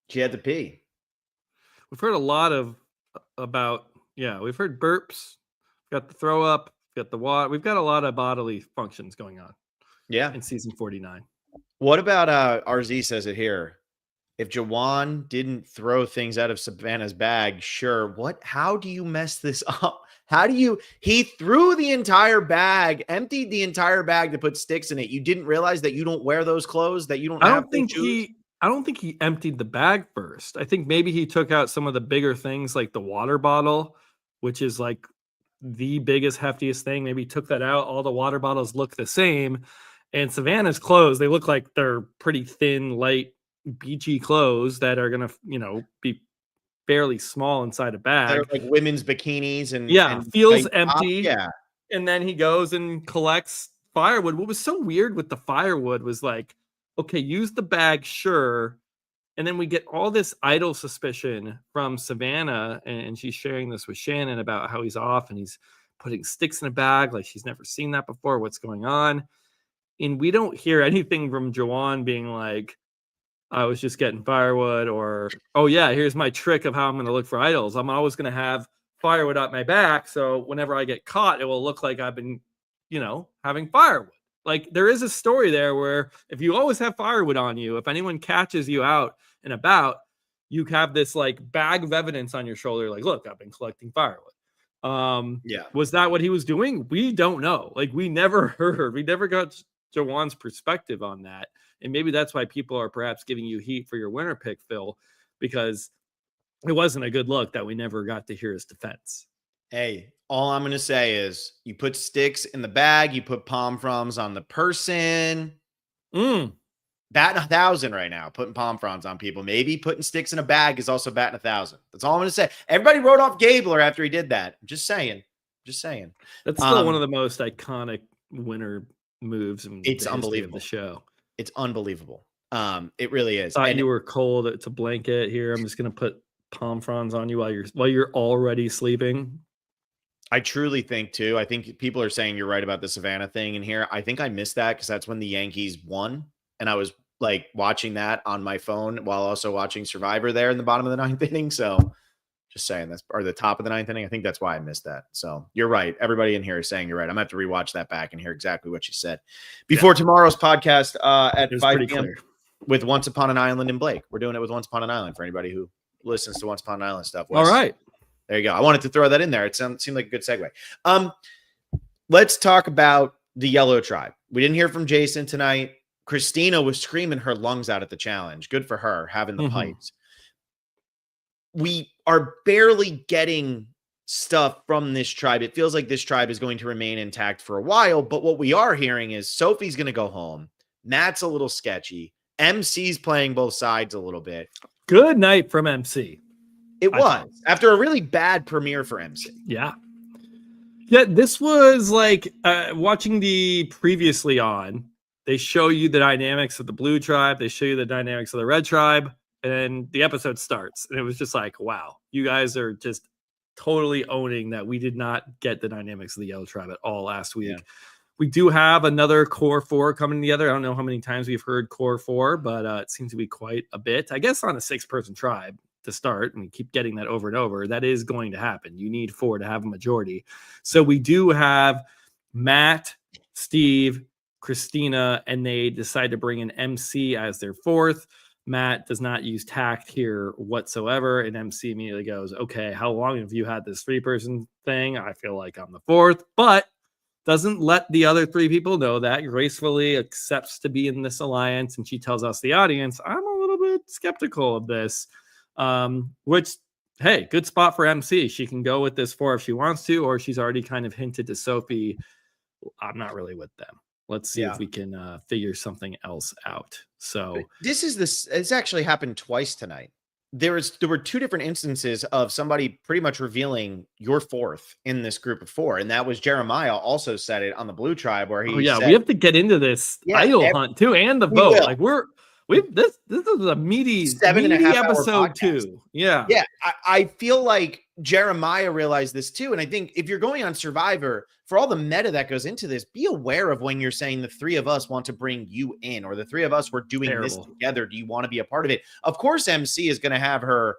she had to pee. We've heard a lot we've heard burps, we've got the throw up, we've got the water, we've got a lot of bodily functions going on. Yeah. In season 49. What about RZ says it here? If Jawan didn't throw things out of Savannah's bag, sure. How do you mess this up? He threw the entire bag, emptied the entire bag to put sticks in it. You didn't realize that you don't wear those clothes, that you don't have shoes? I don't think he emptied the bag first. I think maybe he took out some of the bigger things like the water bottle, which is the biggest, heftiest thing. Maybe he took that out. All the water bottles look the same. And Savannah's clothes, they look like they're pretty thin, light beachy clothes that are going to, be fairly small inside a bag. They're like women's bikinis and feels empty. Yeah. And then he goes and collects firewood. What was so weird with the firewood was like, okay, use the bag, sure. And then we get all this idle suspicion from Savannah, and she's sharing this with Shannon about how he's off and he's putting sticks in a bag like she's never seen that before. What's going on? And we don't hear anything from Jawan being like, I was just getting firewood, or, oh yeah, here's my trick of how I'm going to look for idols. I'm always going to have firewood up my back, so whenever I get caught, it will look like I've been, having firewood. Like, there is a story there where if you always have firewood on you, if anyone catches you out and about, you have this like bag of evidence on your shoulder, like, look, I've been collecting firewood. Was that what he was doing? We don't know. Like, we never got Jawan's perspective on that. And maybe that's why people are perhaps giving you heat for your winner pick, Phil, because it wasn't a good look that we never got to hear his defense. Hey, all I'm going to say is you put sticks in the bag, you put palm fronds on the person. Batting 1,000 right now, putting palm fronds on people. Maybe putting sticks in a bag is also batting 1,000. That's all I'm going to say. Everybody wrote off Gabler after he did that. I'm just saying. That's still one of the most iconic winner moves. It's unbelievable. The show. It's unbelievable. It really is. Thought you were cold. It's a blanket here. I'm just going to put palm fronds on you while you're already sleeping. I truly think too. I think people are saying you're right about the Savannah thing in here. I think I missed that because that's when the Yankees won, and I was like watching that on my phone while also watching Survivor there in the bottom of the 9th inning. So just saying or the top of the 9th inning. I think that's why I missed that. So you're right. Everybody in here is saying you're right. I'm going to have to rewatch that back and hear exactly what she said before tomorrow's podcast at 5 p.m. with Once Upon an Island and Blake. We're doing it with Once Upon an Island for anybody who listens to Once Upon an Island stuff. All right. There you go. I wanted to throw that in there. It seemed like a good segue. Let's talk about the Yellow Tribe. We didn't hear from Jason tonight. Christina was screaming her lungs out at the challenge. Good for her, having the pipes. We are barely getting stuff from this tribe. It feels like this tribe is going to remain intact for a while, but what we are hearing is Sophie's going to go home. Matt's a little sketchy. MC's playing both sides a little bit. Good night from MC. It was after a really bad premiere for MC. Yeah. This was like watching the previously on. They show you the dynamics of the blue tribe. They show you the dynamics of the red tribe. And the episode starts. And it was just like, wow, you guys are just totally owning that we did not get the dynamics of the Yellow Tribe at all last week. Yeah. We do have another core 4 coming together. I don't know how many times we've heard core 4, but it seems to be quite a bit. I guess on a 6-person tribe to start, and we keep getting that over and over, that is going to happen. You need 4 to have a majority. So we do have Matt, Steve, Christina, and they decide to bring in MC as their 4th. Matt does not use tact here whatsoever, and MC immediately goes, okay, how long have you had this 3-person thing? I feel like I'm the 4th, but doesn't let the other 3 people know that, gracefully accepts to be in this alliance, and she tells us, the audience, I'm a little bit skeptical of this, which, hey, good spot for MC. She can go with this 4 if she wants to, or she's already kind of hinted to Sophie, I'm not really with them. Let's see if we can figure something else out. So it's actually happened twice tonight. There were 2 different instances of somebody pretty much revealing your 4th in this group of 4. And that was Jeremiah also said it on the Blue Tribe where he said, we have to get into this idol hunt too, and the vote. Like this is a meaty 7.5 episode too. Yeah. I feel like Jeremiah realized this too. And I think if you're going on Survivor, for all the meta that goes into this, be aware of when you're saying the 3 of us want to bring you in, or the 3 of us were doing this together. Do you want to be a part of it? Of course, MC is going to have her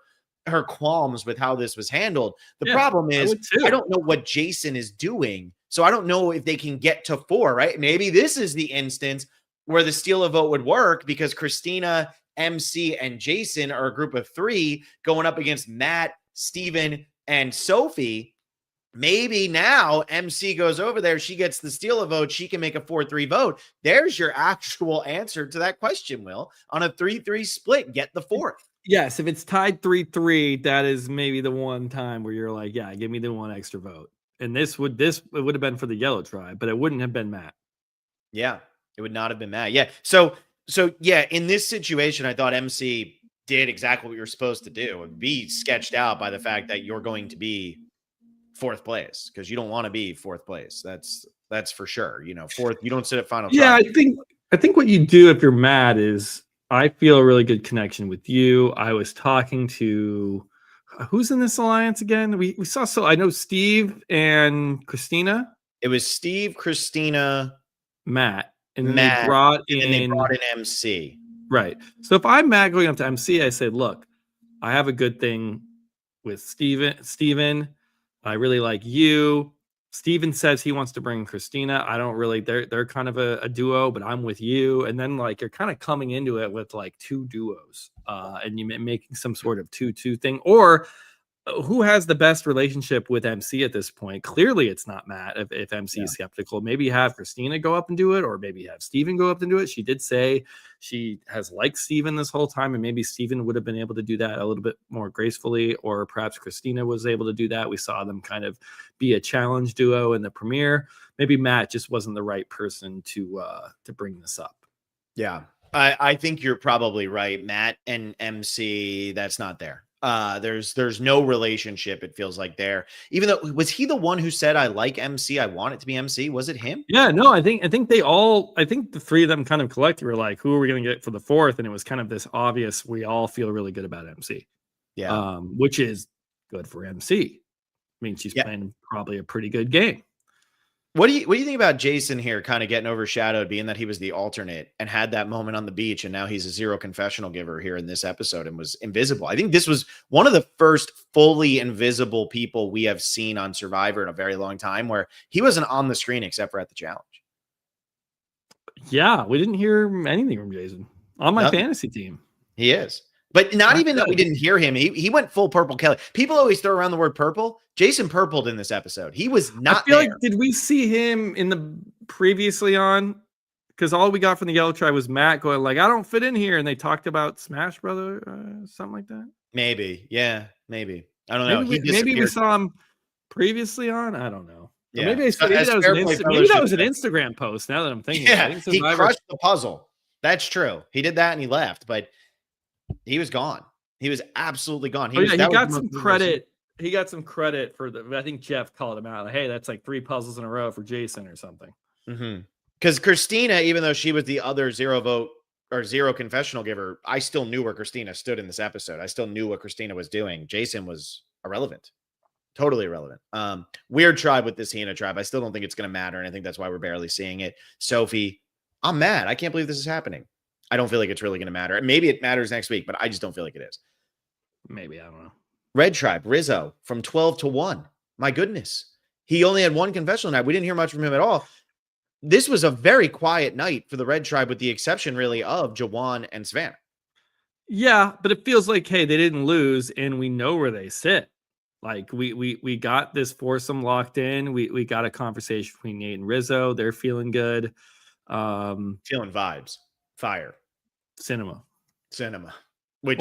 qualms with how this was handled. The problem is I don't know what Jason is doing. So I don't know if they can get to 4, right? Maybe this is the instance where the steal a vote would work because Christina, MC, and Jason are a group of 3 going up against Matt, Steven, and Sophie. Maybe now MC goes over there. She gets the steal a vote. She can make a 4-3 vote. There's your actual answer to that question, Will. On a 3-3 split, get the 4th. Yes, if it's tied 3-3, that is maybe the one time where you're like, yeah, give me the 1 extra vote. And it would have been for the Yellow Tribe, but it wouldn't have been Matt. Yeah, it would not have been Matt. Yeah. So So yeah, in this situation, I thought MC did exactly what you're supposed to do and be sketched out by the fact that you're going to be fourth place because you don't want to be fourth place. That's for sure. You know, fourth, you don't sit at final. Yeah, I think what you do if you're mad is I feel a really good connection with you. I was talking to who's in this alliance again? We saw, so I know Steve and Christina. It was Steve, Christina, Matt, and then Matt, they brought and in then they brought in MC. Right. So if I'm mad going up to MC, I say, look, I have a good thing with Steven. I really like you. Steven says he wants to bring Christina. I don't really, they're kind of a duo, but I'm with you. And then like you're kind of coming into it with like two duos, and you making some sort of 2-2 thing. Or who has the best relationship with MC at this point? Clearly, it's not Matt. If MC is skeptical, maybe have Christina go up and do it, or maybe have Steven go up and do it. She did say she has liked Steven this whole time, and maybe Steven would have been able to do that a little bit more gracefully, or perhaps Christina was able to do that. We saw them kind of be a challenge duo in the premiere. Maybe Matt just wasn't the right person to bring this up. Yeah, I think you're probably right. Matt and MC, that's not there. There's no relationship, it feels like there. Even though, was he the one who said, I like MC, I want it to be MC? Was it him? Yeah, no, I think the three of them kind of collectively were like, who are we going to get for the fourth? And it was kind of this obvious, we all feel really good about MC. Yeah. Which is good for MC. I mean, she's playing probably a pretty good game. What do you think about Jason here kind of getting overshadowed, being that he was the alternate and had that moment on the beach, and now he's a zero confessional giver here in this episode and was invisible? I think this was one of the first fully invisible people we have seen on Survivor in a very long time, where he wasn't on the screen except for at the challenge. Yeah, we didn't hear anything from Jason on my fantasy team. He is. But not even that we didn't hear him. He went full Purple Kelly. People always throw around the word purple. Jason purpled in this episode. He was not I feel there. like, did we see him in the previously on? Because all we got from the Yellow Tribe was Matt going like, I don't fit in here. And they talked about Smash Brother, something like that. Maybe. Yeah, maybe. I don't know. Maybe we saw him previously on. I don't know. Yeah. Maybe that was an Instagram post now that I'm thinking. Yeah, he crushed the puzzle. That's true. He did that and he left, but he was gone. He was absolutely gone. He got some credit. He got some credit for I think Jeff called him out. Like, hey, that's like 3 puzzles in a row for Jason or something. Because Christina, even though she was the other zero vote or zero confessional giver, I still knew where Christina stood in this episode. I still knew what Christina was doing. Jason was irrelevant. Totally irrelevant. Weird tribe with this Hina tribe. I still don't think it's going to matter. And I think that's why we're barely seeing it. Sophie, I'm mad. I can't believe this is happening. I don't feel like it's really going to matter. Maybe it matters next week, but I just don't feel like it is. Maybe. I don't know. Red Tribe, Rizzo from 12 to 1. My goodness. He only had 1 confessional night. We didn't hear much from him at all. This was a very quiet night for the Red Tribe, with the exception really of Jawan and Savannah. Yeah, but it feels like, hey, they didn't lose and we know where they sit. Like we got this foursome locked in. We got a conversation between Nate and Rizzo. They're feeling good. Feeling vibes. Fire. Cinema. Which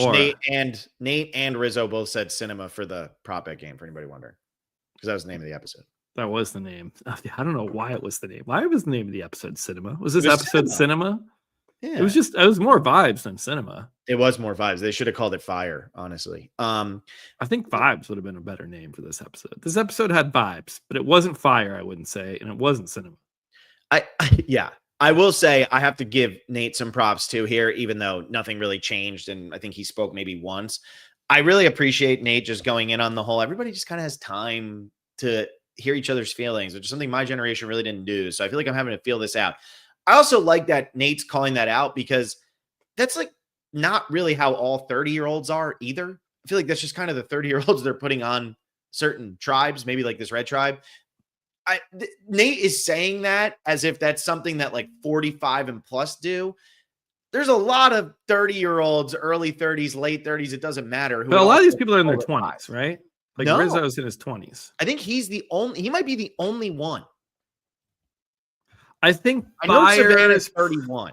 Nate and Rizzo both said cinema for the prop bet game, for anybody wondering. Because that was the name of the episode. That was the name. I don't know why it was the name. Why was the name of the episode Cinema? Was this episode Cinema? Yeah. It was more vibes than Cinema. It was more vibes. They should have called it Fire, honestly. I think Vibes would have been a better name for this episode. This episode had vibes, but it wasn't Fire, I wouldn't say, and it wasn't Cinema. I will say I have to give Nate some props too here, even though nothing really changed. And I think he spoke maybe once. I really appreciate Nate just going in on the whole, everybody just kind of has time to hear each other's feelings, which is something my generation really didn't do. So I feel like I'm having to feel this out. I also like that Nate's calling that out, because that's like not really how all 30-year-olds are either. I feel like that's just kind of the 30-year-olds they're putting on certain tribes, maybe like this Red Tribe. Nate is saying that as if that's something that like 45 and plus do. There's a lot of 30-year-olds, early 30s, late 30s. It doesn't matter. But a lot of these people are in their 20s, right? Like no. Rizzo's in his 20s. I think he might be the only one. I think I know Savannah's 31.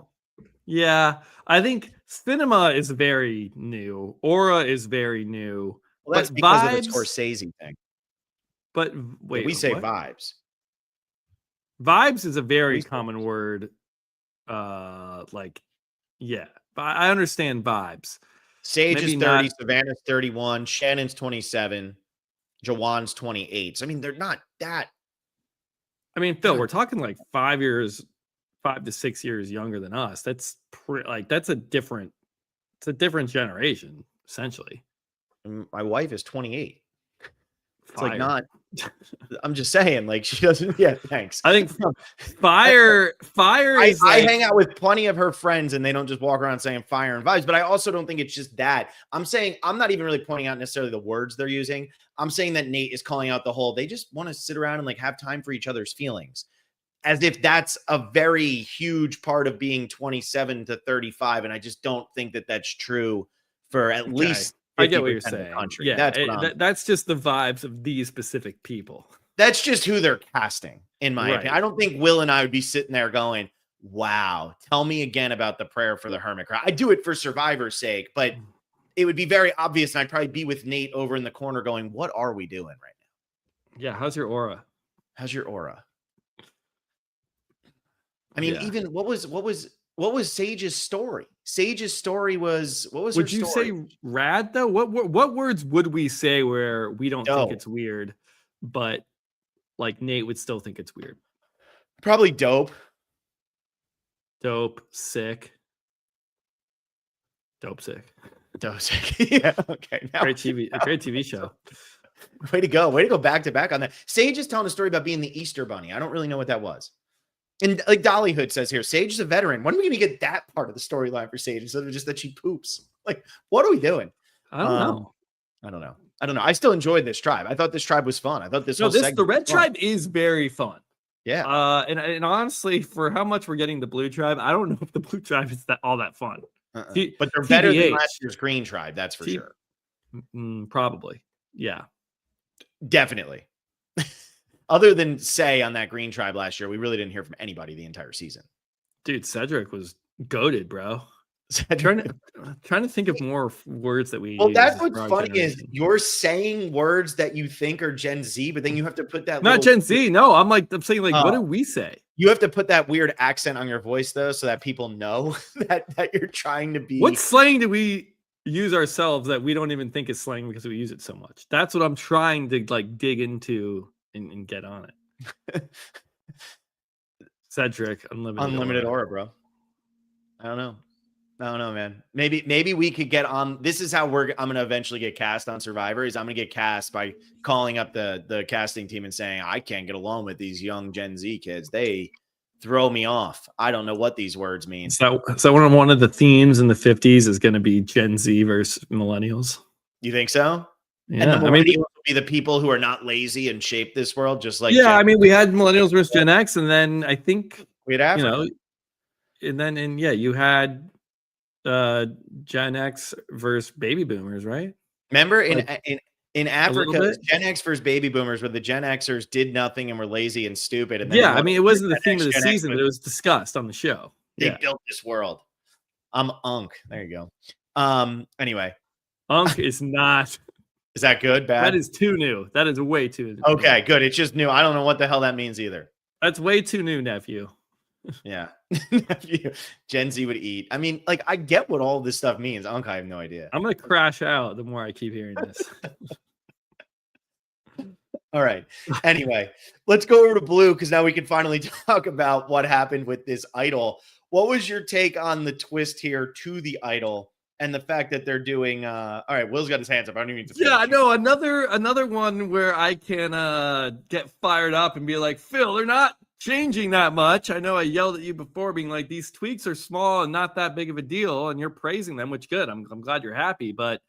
Yeah. I think Cinema is very new. Aura is very new. Well, that's because of the Scorsese thing. But wait, we say vibes. Vibes is a very common word. Like Yeah, but I understand vibes. Sage Maybe is 30, Savannah's 31, Shannon's 27, Jawan's 28. So, I mean, they're not that. I mean, Phil, we're talking like 5 to 6 years younger than us. That's that's a different generation, essentially. My wife is 28. It's like not. I'm just saying, like she doesn't. Yeah, thanks. I think fire. I hang out with plenty of her friends, and they don't just walk around saying fire and vibes. But I also don't think it's just that. I'm saying I'm not even really pointing out necessarily the words they're using. I'm saying that Nate is calling out the whole. They just want to sit around and like have time for each other's feelings, as if that's a very huge part of being 27 to 35. And I just don't think that that's true for at least. I get what you're saying. Yeah, that's just the vibes of these specific people. That's just who they're casting, in my opinion. I don't think Will and I would be sitting there going, wow, tell me again about the prayer for the hermit crab. I do it for Survivor's sake, but it would be very obvious, and I'd probably be with Nate over in the corner going, what are we doing right now? Yeah, how's your aura? How's your aura? I mean, even what was Sage's story? Sage's story was what was? Would you say rad though? What words would we say where we don't think it's weird, but like Nate would still think it's weird? Probably dope. Dope, sick. Dope, sick. Dope, sick. Yeah. Okay. Now, great TV show. Way to go back to back on that. Sage is telling a story about being the Easter Bunny. I don't really know what that was. And like Dollyhood says here, Sage is a veteran. When are we going to get that part of the storyline for Sage instead of just that she poops? Like, what are we doing? I don't know. I don't know. I still enjoyed this tribe. I thought this tribe was fun. I thought the red tribe is very fun. Yeah. And honestly, for how much we're getting the blue tribe, I don't know if the blue tribe is all that fun. But they're better than last year's green tribe. That's for sure. Probably. Yeah. Definitely. Other than Say on that green tribe last year, we really didn't hear from anybody the entire season. Dude, Cedric was goated, bro. Trying to think of more words that we. Well, that's what's funny is you're saying words that you think are Gen Z, but then you have to put that. Not Gen Z. No, I'm saying what do we say? You have to put that weird accent on your voice though, so that people know that you're trying to be. What slang do we use ourselves that we don't even think is slang because we use it so much? That's what I'm trying to like dig into. And get on it. Cedric, unlimited aura, bro. I don't know, man. Maybe we could get on. This is how I'm gonna eventually get cast on Survivor. I'm gonna get cast by calling up the casting team and saying I can't get along with these young Gen Z kids. They throw me off. I don't know what these words mean. So one of the themes in the 50s is going to be Gen Z versus millennials. You think so? Yeah, and I mean, will be the people who are not lazy and shape this world, just like I mean, we had millennials versus Gen X, and then I think we had Africa. You had Gen X versus baby boomers, right? Remember in Africa, Gen X versus baby boomers, where the Gen Xers did nothing and were lazy and stupid. And then I mean, it wasn't the theme of the season, but it was discussed on the show. They built this world. I'm Unk. There you go. Anyway, Unk is not. Is that good? Bad? That is too new. That is way too new. Okay, good. It's just new. I don't know what the hell that means either. That's way too new, nephew. Yeah. Nephew. Gen Z would eat. I mean, like, I get what all this stuff means. I have no idea. I'm going to crash out the more I keep hearing this. All right. Anyway, let's go over to Blue because now we can finally talk about what happened with this idol. What was your take on the twist here to the idol? And the fact that they're doing, all right, Will's got his hands up. I don't even need to. Yeah, no, another one where I can get fired up and be like, Phil, they're not changing that much. I know I yelled at you before, being like, these tweaks are small and not that big of a deal, and you're praising them, which good. I'm glad you're happy. But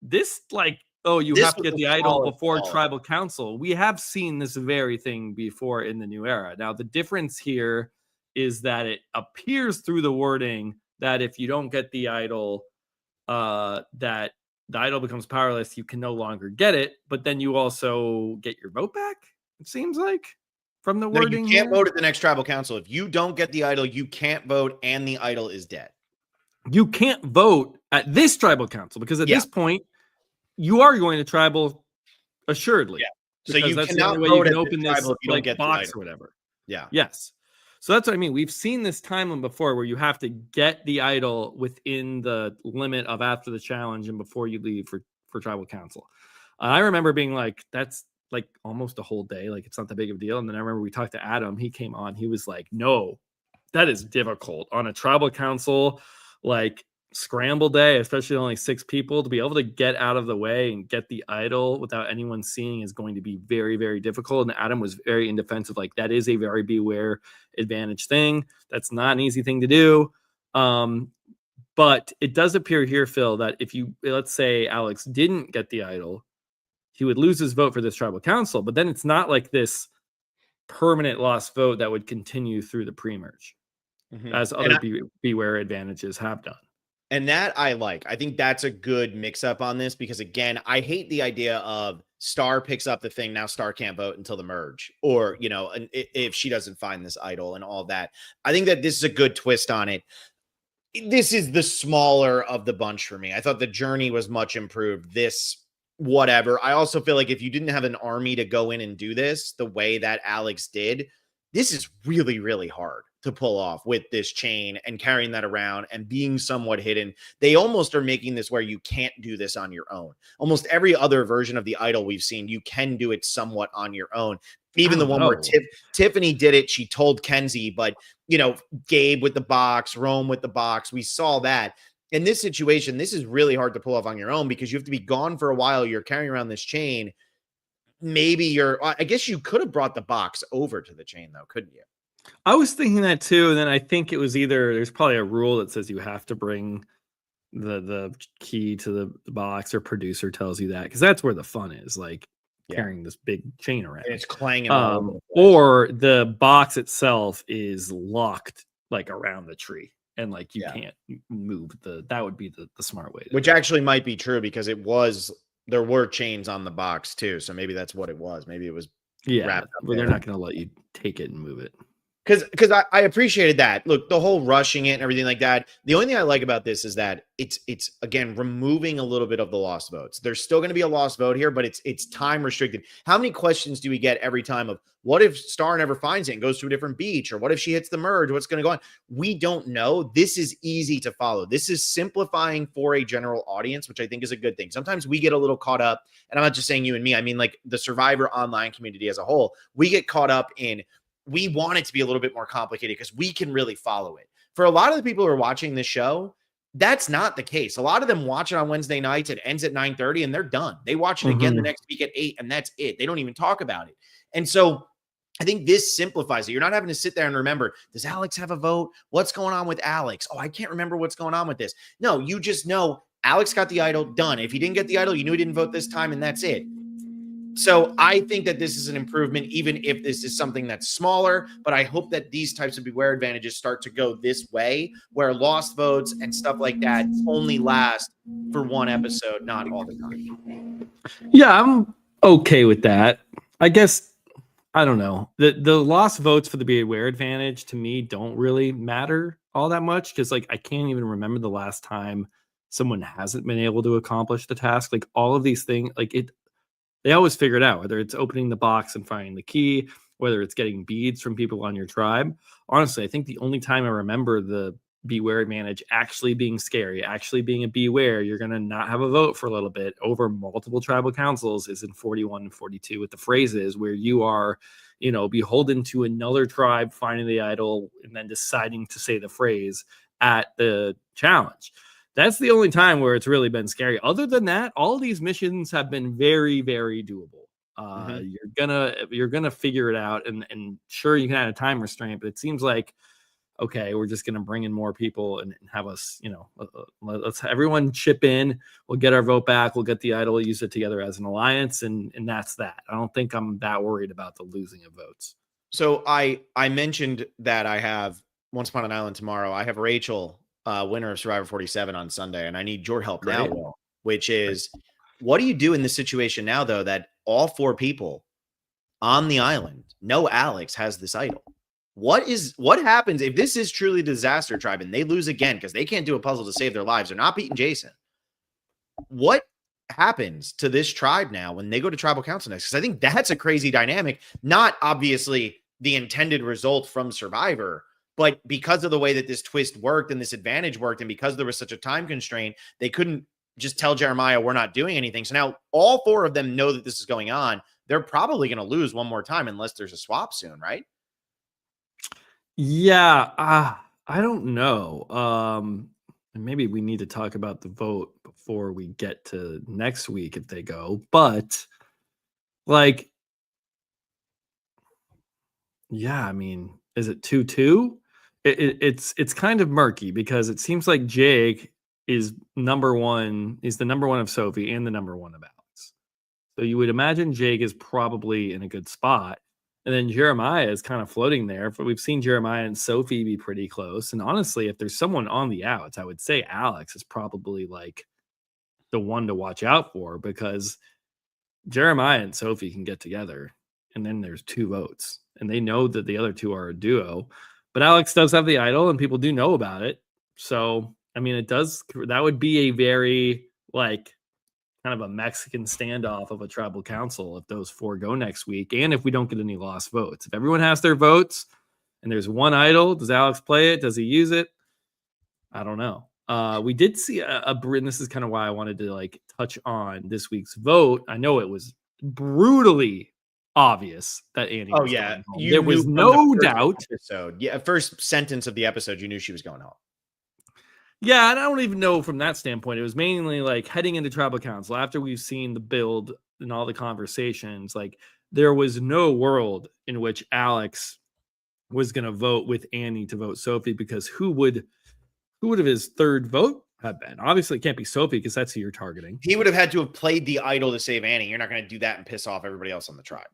this, like, you have to get the idol before tribal council. We have seen this very thing before in the new era. Now, the difference here is that it appears through the wording that if you don't get the idol, that the idol becomes powerless, you can no longer get it, but then you also get your vote back, it seems like, from the wording. You can't vote at the next tribal council. If you don't get the idol, you can't vote, and the idol is dead. You can't vote at this tribal council, because at this point, you are going to tribal assuredly. Yeah. So you that's cannot the only way you can open this like box or whatever. Yeah. Yes. So that's what I mean. We've seen this timeline before where you have to get the idol within the limit of after the challenge and before you leave for tribal council. I remember being like, that's like almost a whole day. Like, it's not that big of a deal. And then I remember we talked to Adam. He came on. He was like, no, that is difficult on a tribal council, like scramble day, especially only 6 people, to be able to get out of the way and get the idol without anyone seeing is going to be very, very difficult. And Adam was very in defense of like, that is a very beware advantage thing. That's not an easy thing to do. But it does appear here, Phil, that if you, let's say Alex didn't get the idol, he would lose his vote for this tribal council, but then it's not like this permanent lost vote that would continue through the pre-merge as other beware advantages have done. And that I like. I think that's a good mix up on this because, again, I hate the idea of Star picks up the thing. Now Star can't vote until the merge, or, you know, and if she doesn't find this idol and all that. I think that this is a good twist on it. This is the smaller of the bunch for me. I thought the journey was much improved. This, whatever. I also feel like if you didn't have an army to go in and do this the way that Alex did, this is really, really hard to pull off with this chain and carrying that around and being somewhat hidden. They almost are making this where you can't do this on your own. Almost every other version of the idol we've seen, you can do it somewhat on your own. Even the one where Tiffany did it, she told Kenzie, but, you know, Gabe with the box, Rome with the box, we saw that. In this situation, this is really hard to pull off on your own because you have to be gone for a while. You're carrying around this chain. Maybe I guess you could have brought the box over to the chain though, couldn't you? I was thinking that too. And then I think it was either, there's probably a rule that says you have to bring the key to the box, or producer tells you that. Cause that's where the fun is, like carrying this big chain around. And it's clanging. Or the box itself is locked like around the tree. And like you can't move that would be the smart way. Which actually might be true because there were chains on the box too. So maybe that's what it was. Maybe it was wrapped up. But they're not going to let you take it and move it. Because I appreciated that. Look, the whole rushing it and everything like that. The only thing I like about this is that it's again removing a little bit of the lost votes. There's still going to be a lost vote here, but it's time restricted. How many questions do we get every time of what if Star never finds it and goes to a different beach, or what if she hits the merge? What's going to go on? We don't know. This is easy to follow. This is simplifying for a general audience, which I think is a good thing. Sometimes we get a little caught up, and I'm not just saying you and me. I mean, like the Survivor online community as a whole, we get caught up in. We want it to be a little bit more complicated because we can really follow it. For a lot of the people who are watching this show, that's not the case. A lot of them watch it on Wednesday nights. It ends at 9:30 and they're done. They watch it again the next week at 8 and that's it. They don't even talk about it. And so I think this simplifies it. You're not having to sit there and remember, does Alex have a vote? What's going on with Alex? Oh, I can't remember what's going on with this. No, you just know Alex got the idol, done. If he didn't get the idol, you knew he didn't vote this time and that's it. So I think that this is an improvement, even if this is something that's smaller, but I hope that these types of beware advantages start to go this way, where lost votes and stuff like that only last for one episode, not all the time. Yeah, I'm okay with that. I guess, I don't know. The lost votes for the beware advantage to me don't really matter all that much because like I can't even remember the last time someone hasn't been able to accomplish the task. Like all of these things, like they always figure it out, whether it's opening the box and finding the key, whether it's getting beads from people on your tribe. Honestly, I think the only time I remember the beware advantage actually being scary, actually being a beware, you're going to not have a vote for a little bit over multiple tribal councils is in 41 and 42 with the phrases where you are, you know, beholden to another tribe finding the idol and then deciding to say the phrase at the challenge. That's the only time where it's really been scary. Other than that, all of these missions have been very, very doable. You're gonna figure it out, and sure you can add a time restraint, but it seems like okay, we're just gonna bring in more people and have us, you know, let's everyone chip in. We'll get our vote back. We'll get the idol, use it together as an alliance, and that's that. I don't think I'm that worried about the losing of votes. So I mentioned that I have Once Upon an Island tomorrow. I have Rachel. Winner of Survivor 47 on Sunday, and I need your help now, Will, which is what do you do in this situation now, though, that all 4 people on the island know Alex has this idol? What happens if this is truly a disaster tribe and they lose again because they can't do a puzzle to save their lives? They're not beating Jason. What happens to this tribe now when they go to tribal council next? Because I think that's a crazy dynamic. Not obviously the intended result from Survivor. But because of the way that this twist worked and this advantage worked, and because there was such a time constraint, they couldn't just tell Jeremiah, we're not doing anything. So now all 4 of them know that this is going on. They're probably going to lose one more time unless there's a swap soon, right? Yeah, I don't know. Maybe we need to talk about the vote before we get to next week if they go. But like, yeah, I mean, is it 2-2? It's kind of murky because it seems like Jake is number one, is the number one of Sophie and the number one of Alex. So you would imagine Jake is probably in a good spot. And then Jeremiah is kind of floating there. But we've seen Jeremiah and Sophie be pretty close. And honestly, if there's someone on the outs, I would say Alex is probably like the one to watch out for, because Jeremiah and Sophie can get together. And then there's 2 votes. And they know that the other 2 are a duo. But Alex does have the idol and people do know about it. So, I mean, that would be a very like kind of a Mexican standoff of a tribal council if those 4 go next week. And if we don't get any lost votes, if everyone has their votes and there's one idol, does Alex play it? Does he use it? I don't know. We did see and this is kind of why I wanted to like touch on this week's vote. I know it was brutally obvious that Annie. Oh yeah, there was no doubt. Episode. Yeah, first sentence of the episode, you knew she was going home. Yeah, and I don't even know from that standpoint. It was mainly like heading into tribal council after we've seen the build and all the conversations. Like there was no world in which Alex was going to vote with Annie to vote Sophie, because who would have his third vote have been? Obviously, it can't be Sophie because that's who you're targeting. He would have had to have played the idol to save Annie. You're not going to do that and piss off everybody else on the tribe.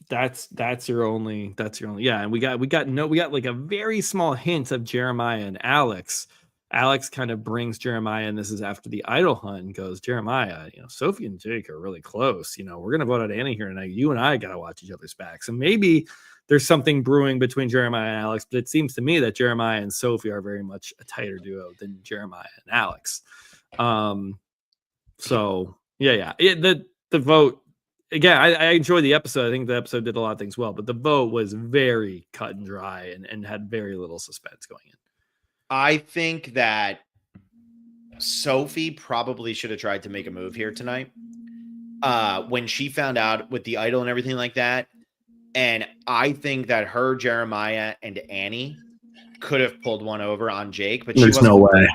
That's your only yeah. And we got like a very small hint of Jeremiah and Alex. Alex kind of brings Jeremiah, and this is after the idol hunt, and goes, Jeremiah, Sophie and Jake are really close. We're going to vote out Annie here tonight. You and I got to watch each other's backs. And maybe there's something brewing between Jeremiah and Alex, but it seems to me that Jeremiah and Sophie are very much a tighter duo than Jeremiah and Alex. So yeah. The vote, again, I enjoyed the episode. I think the episode did a lot of things well, but the vote was very cut and dry and had very little suspense going in. I think that Sophie probably should have tried to make a move here tonight. When she found out with the idol and everything like that. And I think that her, Jeremiah, and Annie could have pulled one over on Jake, but there's no way.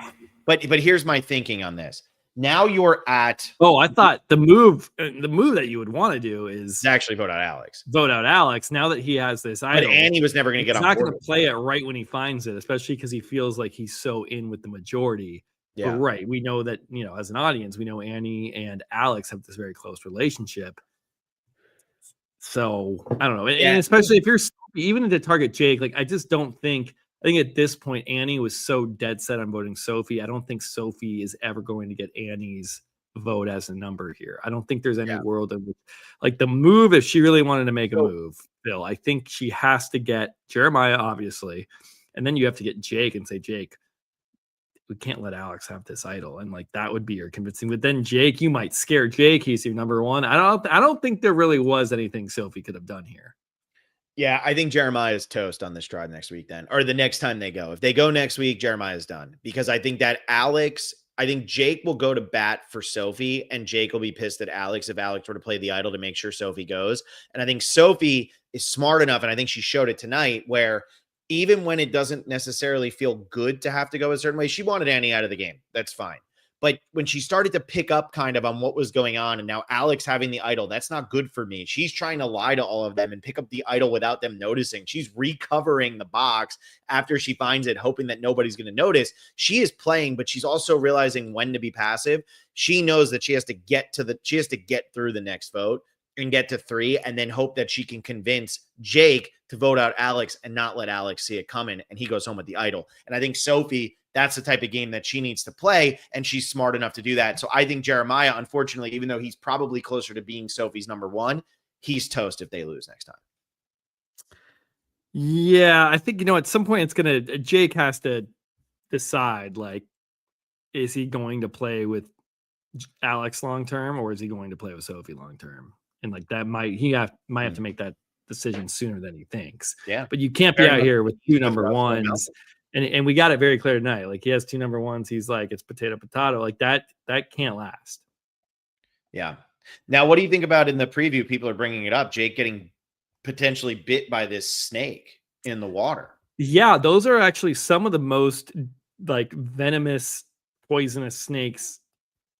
But here's my thinking on this. Now you're at. Oh, I thought the move that you would want to do is actually vote out Alex. Vote out Alex. Now that he has this idol, but Annie was never going to get on. He's not going to play it right when he finds it, especially because he feels like he's so in with the majority. Yeah, but right. We know that as an audience, we know Annie and Alex have this very close relationship. So I don't know, and especially if you're even to target Jake, like I just don't think. I think at this point, Annie was so dead set on voting Sophie. I don't think Sophie is ever going to get Annie's vote as a number here. I don't think there's any world in which, like the move, if she really wanted to make a move, Bill, I think she has to get Jeremiah, obviously, and then you have to get Jake and say, Jake, we can't let Alex have this idol, and like that would be your convincing. But then Jake, you might scare Jake. He's your number one. I don't think there really was anything Sophie could have done here. Yeah, I think Jeremiah is toast on this tribe next week then, or the next time they go. If they go next week, Jeremiah is done, because I think that I think Jake will go to bat for Sophie, and Jake will be pissed at Alex if Alex were to play the idol to make sure Sophie goes. And I think Sophie is smart enough, and I think she showed it tonight, where even when it doesn't necessarily feel good to have to go a certain way, she wanted Annie out of the game. That's fine. But when she started to pick up kind of on what was going on, and now Alex having the idol, that's not good for me. She's trying to lie to all of them and pick up the idol without them noticing. She's recovering the box after she finds it, hoping that nobody's going to notice. She is playing, but she's also realizing when to be passive. She knows that she has to get through the next vote and get to 3, and then hope that she can convince Jake to vote out Alex and not let Alex see it coming, and he goes home with the idol. And I think Sophie, that's the type of game that she needs to play, and she's smart enough to do that. So I think Jeremiah, unfortunately, even though he's probably closer to being Sophie's number one, he's toast if they lose next time. Yeah, I think, at some point Jake has to decide, like, is he going to play with Alex long-term, or is he going to play with Sophie long-term? And like that might have to make that decision sooner than he thinks. Yeah. But you can't be out here with 2 number ones. And we got it very clear tonight. Like he has 2 number ones. He's like, it's potato. Like that can't last. Yeah. Now, what do you think about in the preview? People are bringing it up. Jake getting potentially bit by this snake in the water. Yeah, those are actually some of the most like venomous, poisonous snakes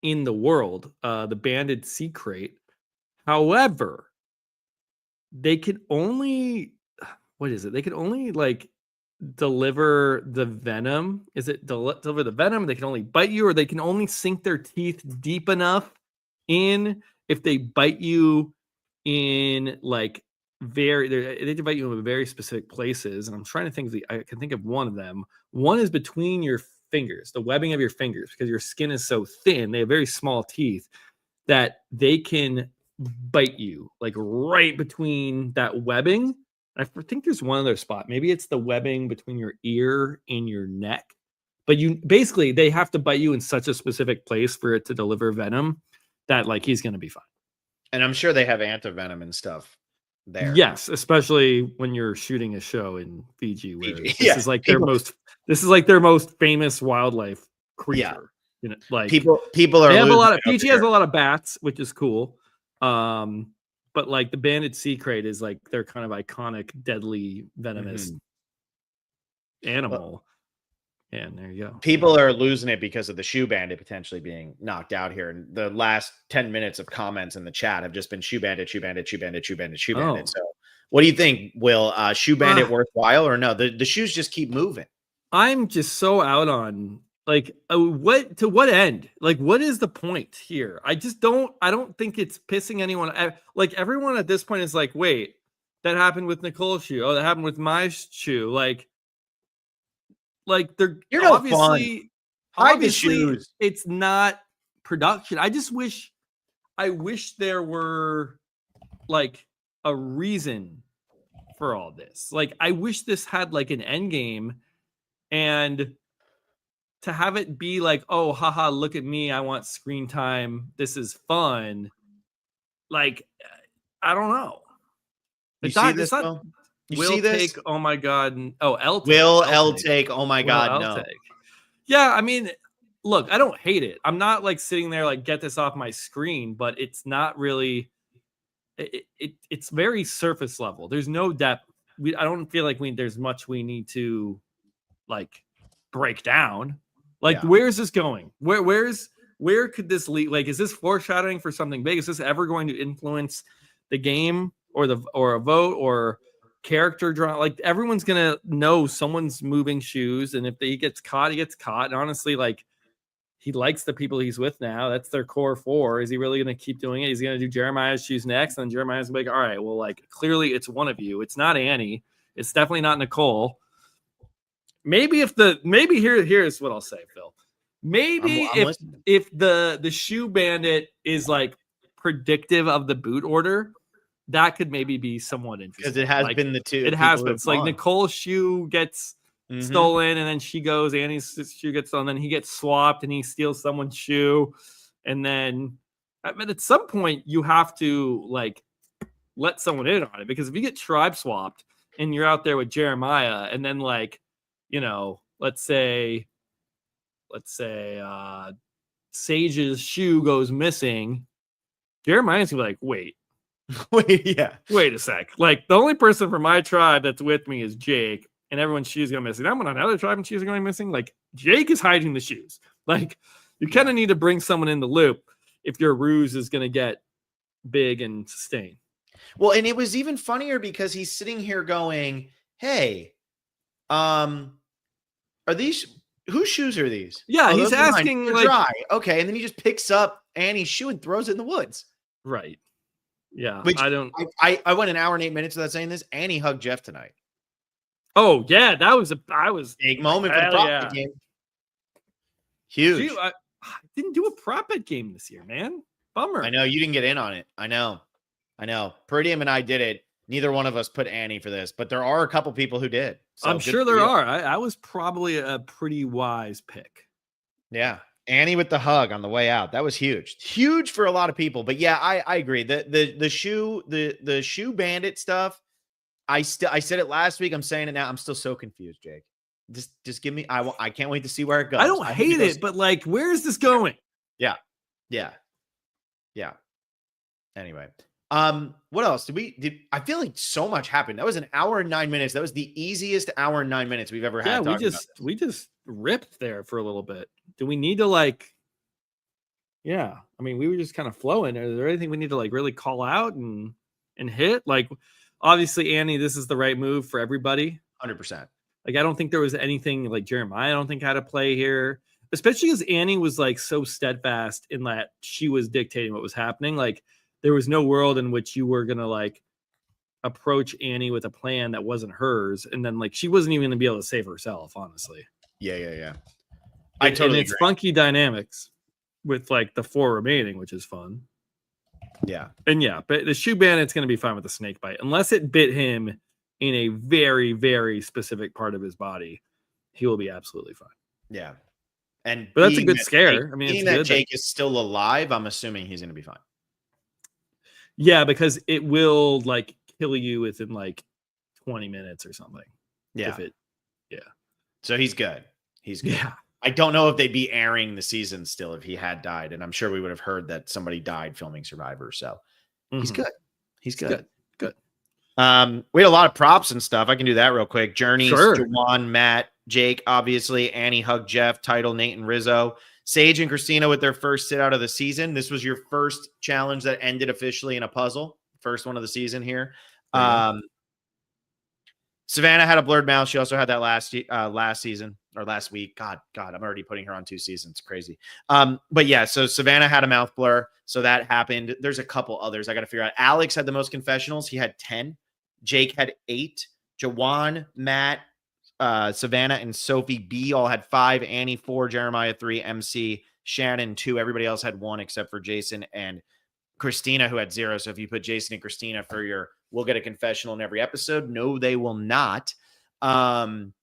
in the world. The banded sea crate. However, they could only They could only like deliver the venom. Is it deliver the venom? They can only bite you, or they can only sink their teeth deep enough in if they bite you in like they bite you in very specific places. And I'm trying to think I can think of one of them. One is between your fingers, the webbing of your fingers, because your skin is so thin. They have very small teeth that they can bite you like right between that webbing. I think there's one other spot. Maybe it's the webbing between your ear and your neck. But they have to bite you in such a specific place for it to deliver venom that like he's going to be fine. And I'm sure they have antivenom and stuff there. Yes, especially when you're shooting a show in Fiji, where this is like their most famous wildlife creature. Yeah. You know, like people are. They have a lot of Fiji has a lot of bats, which is cool. But like the banded sea crate is like their kind of iconic, deadly, venomous animal. And there you go. People are losing it because of the shoe bandit potentially being knocked out here. And the last 10 minutes of comments in the chat have just been shoe bandit, shoe bandit, shoe bandit, shoe bandit, shoe bandit. So what do you think? Will shoe bandit worthwhile or no? The shoes just keep moving. I'm just so out on like what end? Like, what is the point here? I don't think it's pissing anyone. Like everyone at this point is like, wait, that happened with Nicole's shoe. Oh, that happened with my shoe. Like they're obviously it's not production. I wish there were like a reason for all this. Like I wish this had like an end game, and to have it be like, oh, haha, look at me, I want screen time, this is fun. Like, I don't know. You see this? You see this? Take, oh my god. Oh, L take. Will L take? Oh my god, no. Take. Yeah, I mean, look, I don't hate it. I'm not like sitting there like get this off my screen, but it's not really. It's very surface level. There's no depth. I don't feel like there's much we need to like break down. Like, where's this going? Where could this lead? Like, is this foreshadowing for something big? Is this ever going to influence the game or a vote or character draw? Like, everyone's gonna know someone's moving shoes, and if he gets caught, he gets caught. And honestly, like, he likes the people he's with now. That's their core 4. Is he really gonna keep doing it? He's gonna do Jeremiah's shoes next, and Jeremiah's gonna be like, all right, well, like, clearly it's one of you. It's not Annie. It's definitely not Nicole. Maybe here's what I'll say, Phil. Maybe if the shoe bandit is like predictive of the boot order, that could maybe be somewhat interesting. Because it has been the two. It has been. It's like Nicole's shoe gets stolen, and then she goes, Annie's shoe gets stolen, and then he gets swapped, and he steals someone's shoe. And then at some point you have to like let someone in on it, because if you get tribe swapped and you're out there with Jeremiah, and then like, you know, let's say Sage's shoe goes missing, Jeremiah's gonna be like, wait a sec. Like, the only person from my tribe that's with me is Jake, and everyone's shoes going missing. I'm on another tribe and shoes are going missing. Like, Jake is hiding the shoes. Like, you kind of need to bring someone in the loop if your ruse is going to get big and sustain. Well, and it was even funnier because he's sitting here going, hey, are these whose shoes are these? Yeah, he's asking like dry. Okay, and then he just picks up Annie's shoe and throws it in the woods. Right. Yeah. Which I went an hour and 8 minutes without saying this. Annie hugged Jeff tonight. Oh yeah, that was big moment for the prop bet game. Huge. I didn't do a prop bet game this year, man. Bummer. I know you didn't get in on it. I know. Puridium and I did it. Neither one of us put Annie for this, but there are a couple people who did. So I'm sure there are. I was probably a pretty wise pick. Yeah. Annie with the hug on the way out. That was huge for a lot of people. But yeah, I agree. The shoe bandit stuff, I said it last week. I'm saying it now. I'm still so confused, Jake. Just give me. I can't wait to see where it goes. I don't hate it, but like, where is this going? Yeah. Anyway, what else did I feel like so much happened. That was an hour and 9 minutes. That was the easiest hour and 9 minutes we've ever had. Yeah, we just ripped there for a little bit. Do we need to like? Yeah, I mean, we were just kind of flowing. Is there anything we need to like really call out and hit? Like, obviously, Annie, this is the right move for everybody. 100%. Like, I don't think there was anything like Jeremiah. I don't think had to play here, especially because Annie was like so steadfast in that she was dictating what was happening. Like, there was no world in which you were gonna like approach Annie with a plan that wasn't hers, and then like she wasn't even gonna be able to save herself. Honestly, yeah. I totally agree. It's funky dynamics with like the 4 remaining, which is fun. Yeah. And yeah, but the shoe bandit's going to be fine with the snake bite unless it bit him in a very, very specific part of his body. He will be absolutely fine. Yeah. But that's a good scare. I mean, being that Jake is still alive, I'm assuming he's going to be fine. Yeah, because it will like kill you within like 20 minutes or something. Yeah. Yeah. So he's good. He's good. Yeah. I don't know if they'd be airing the season still if he had died. And I'm sure we would have heard that somebody died filming Survivor. So he's good. He's good. Good. We had a lot of props and stuff. I can do that real quick. Journey, sure. Juwan, Matt, Jake, obviously, Annie, Hug, Jeff, Title, Nate, and Rizzo. Sage and Christina with their first sit out of the season. This was your first challenge that ended officially in a puzzle. First one of the season here. Savannah had a blurred mouth. She also had that last season or last week. God, I'm already putting her on 2 seasons. Crazy. But yeah, so Savannah had a mouth blur. So that happened. There's a couple others I got to figure out. Alex had the most confessionals. He had 10. Jake had 8. Jawan, Matt, Savannah, and Sophie B all had 5. Annie 4. Jeremiah 3. MC, Shannon 2. Everybody else had 1 except for Jason and Christina, who had 0. So if you put Jason and Christina for your we'll get a confessional in every episode. No, they will not. And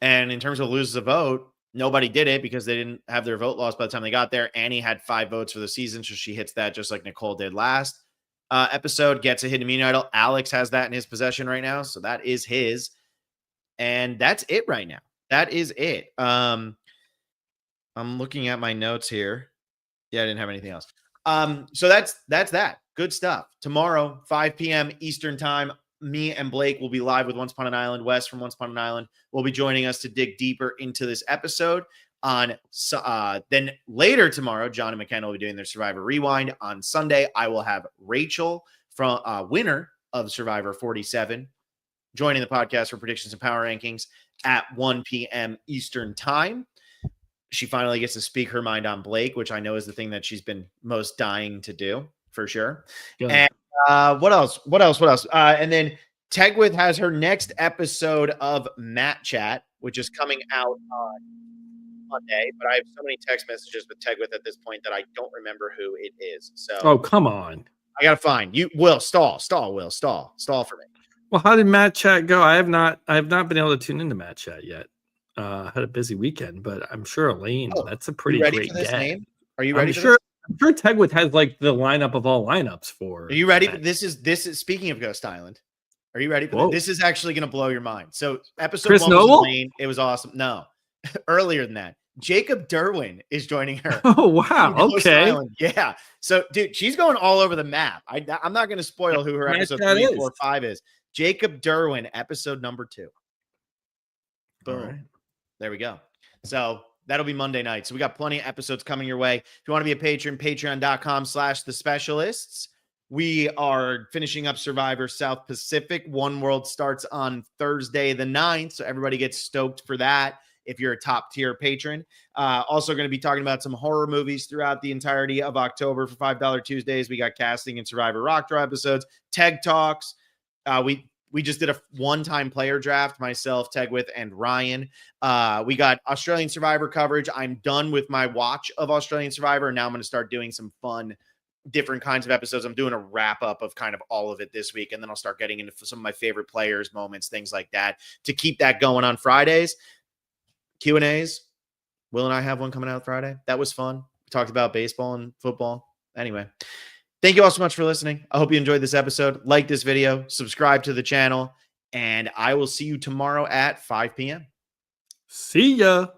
in terms of loses a vote, nobody did it because they didn't have their vote lost by the time they got there. Annie had 5 votes for the season, so she hits that just like Nicole did last episode, gets a hidden immunity idol. Alex has that in his possession right now, so that is his. And that's it right now. That is it. I'm looking at my notes here. Yeah, I didn't have anything else. So that's that. Good stuff. Tomorrow, 5 p.m. Eastern time, me and Blake will be live with Once Upon an Island. Wes from Once Upon an Island will be joining us to dig deeper into this episode. Then later tomorrow, John and McKenna will be doing their Survivor Rewind. On Sunday, I will have Rachel from winner of Survivor 47 joining the podcast for predictions and power rankings at 1 p.m. Eastern time. She finally gets to speak her mind on Blake, which I know is the thing that she's been most dying to do for sure. Good. And what else? And then Tegwith has her next episode of Matt Chat, which is coming out on Monday. But I have so many text messages with Tegwith at this point that I don't remember who it is. So, oh, come on. I got to find you. Will stall for me. Well, how did Matt Chat go? I have not been able to tune into Matt Chat yet. Had a busy weekend, but I'm sure Elaine, that's a pretty great name. Are you ready? I'm sure Tegwith has like the lineup of all lineups for. Are you ready? This is speaking of Ghost Island. Are you ready for this? This is actually going to blow your mind. So episode Chris 1 Noble? was Elaine. It was awesome. No, earlier than that, Jacob Derwin is joining her. Oh wow! Okay, yeah. So dude, she's going all over the map. I'm not going to spoil who her episode 3, 4, 5 is. Jacob Derwin, episode number 2. Boom. Right. There we go. So that'll be Monday night. So we got plenty of episodes coming your way. If you want to be a patron, patreon.com/thespecialists. We are finishing up Survivor South Pacific. One World starts on Thursday the 9th. So everybody gets stoked for that if you're a top tier patron. Also going to be talking about some horror movies throughout the entirety of October for $5 Tuesdays. We got casting and Survivor Rock Draw episodes, Teg Talks. We just did a one-time player draft, myself, Tegwith, and Ryan. We got Australian Survivor coverage. I'm done with my watch of Australian Survivor. Now I'm going to start doing some fun, different kinds of episodes. I'm doing a wrap-up of kind of all of it this week, and then I'll start getting into some of my favorite players, moments, things like that, to keep that going on Fridays. Q&As. Will and I have one coming out Friday. That was fun. We talked about baseball and football. Anyway, Thank you all so much for listening. I hope you enjoyed this episode. Like this video, subscribe to the channel, and I will see you tomorrow at 5 p.m. See ya.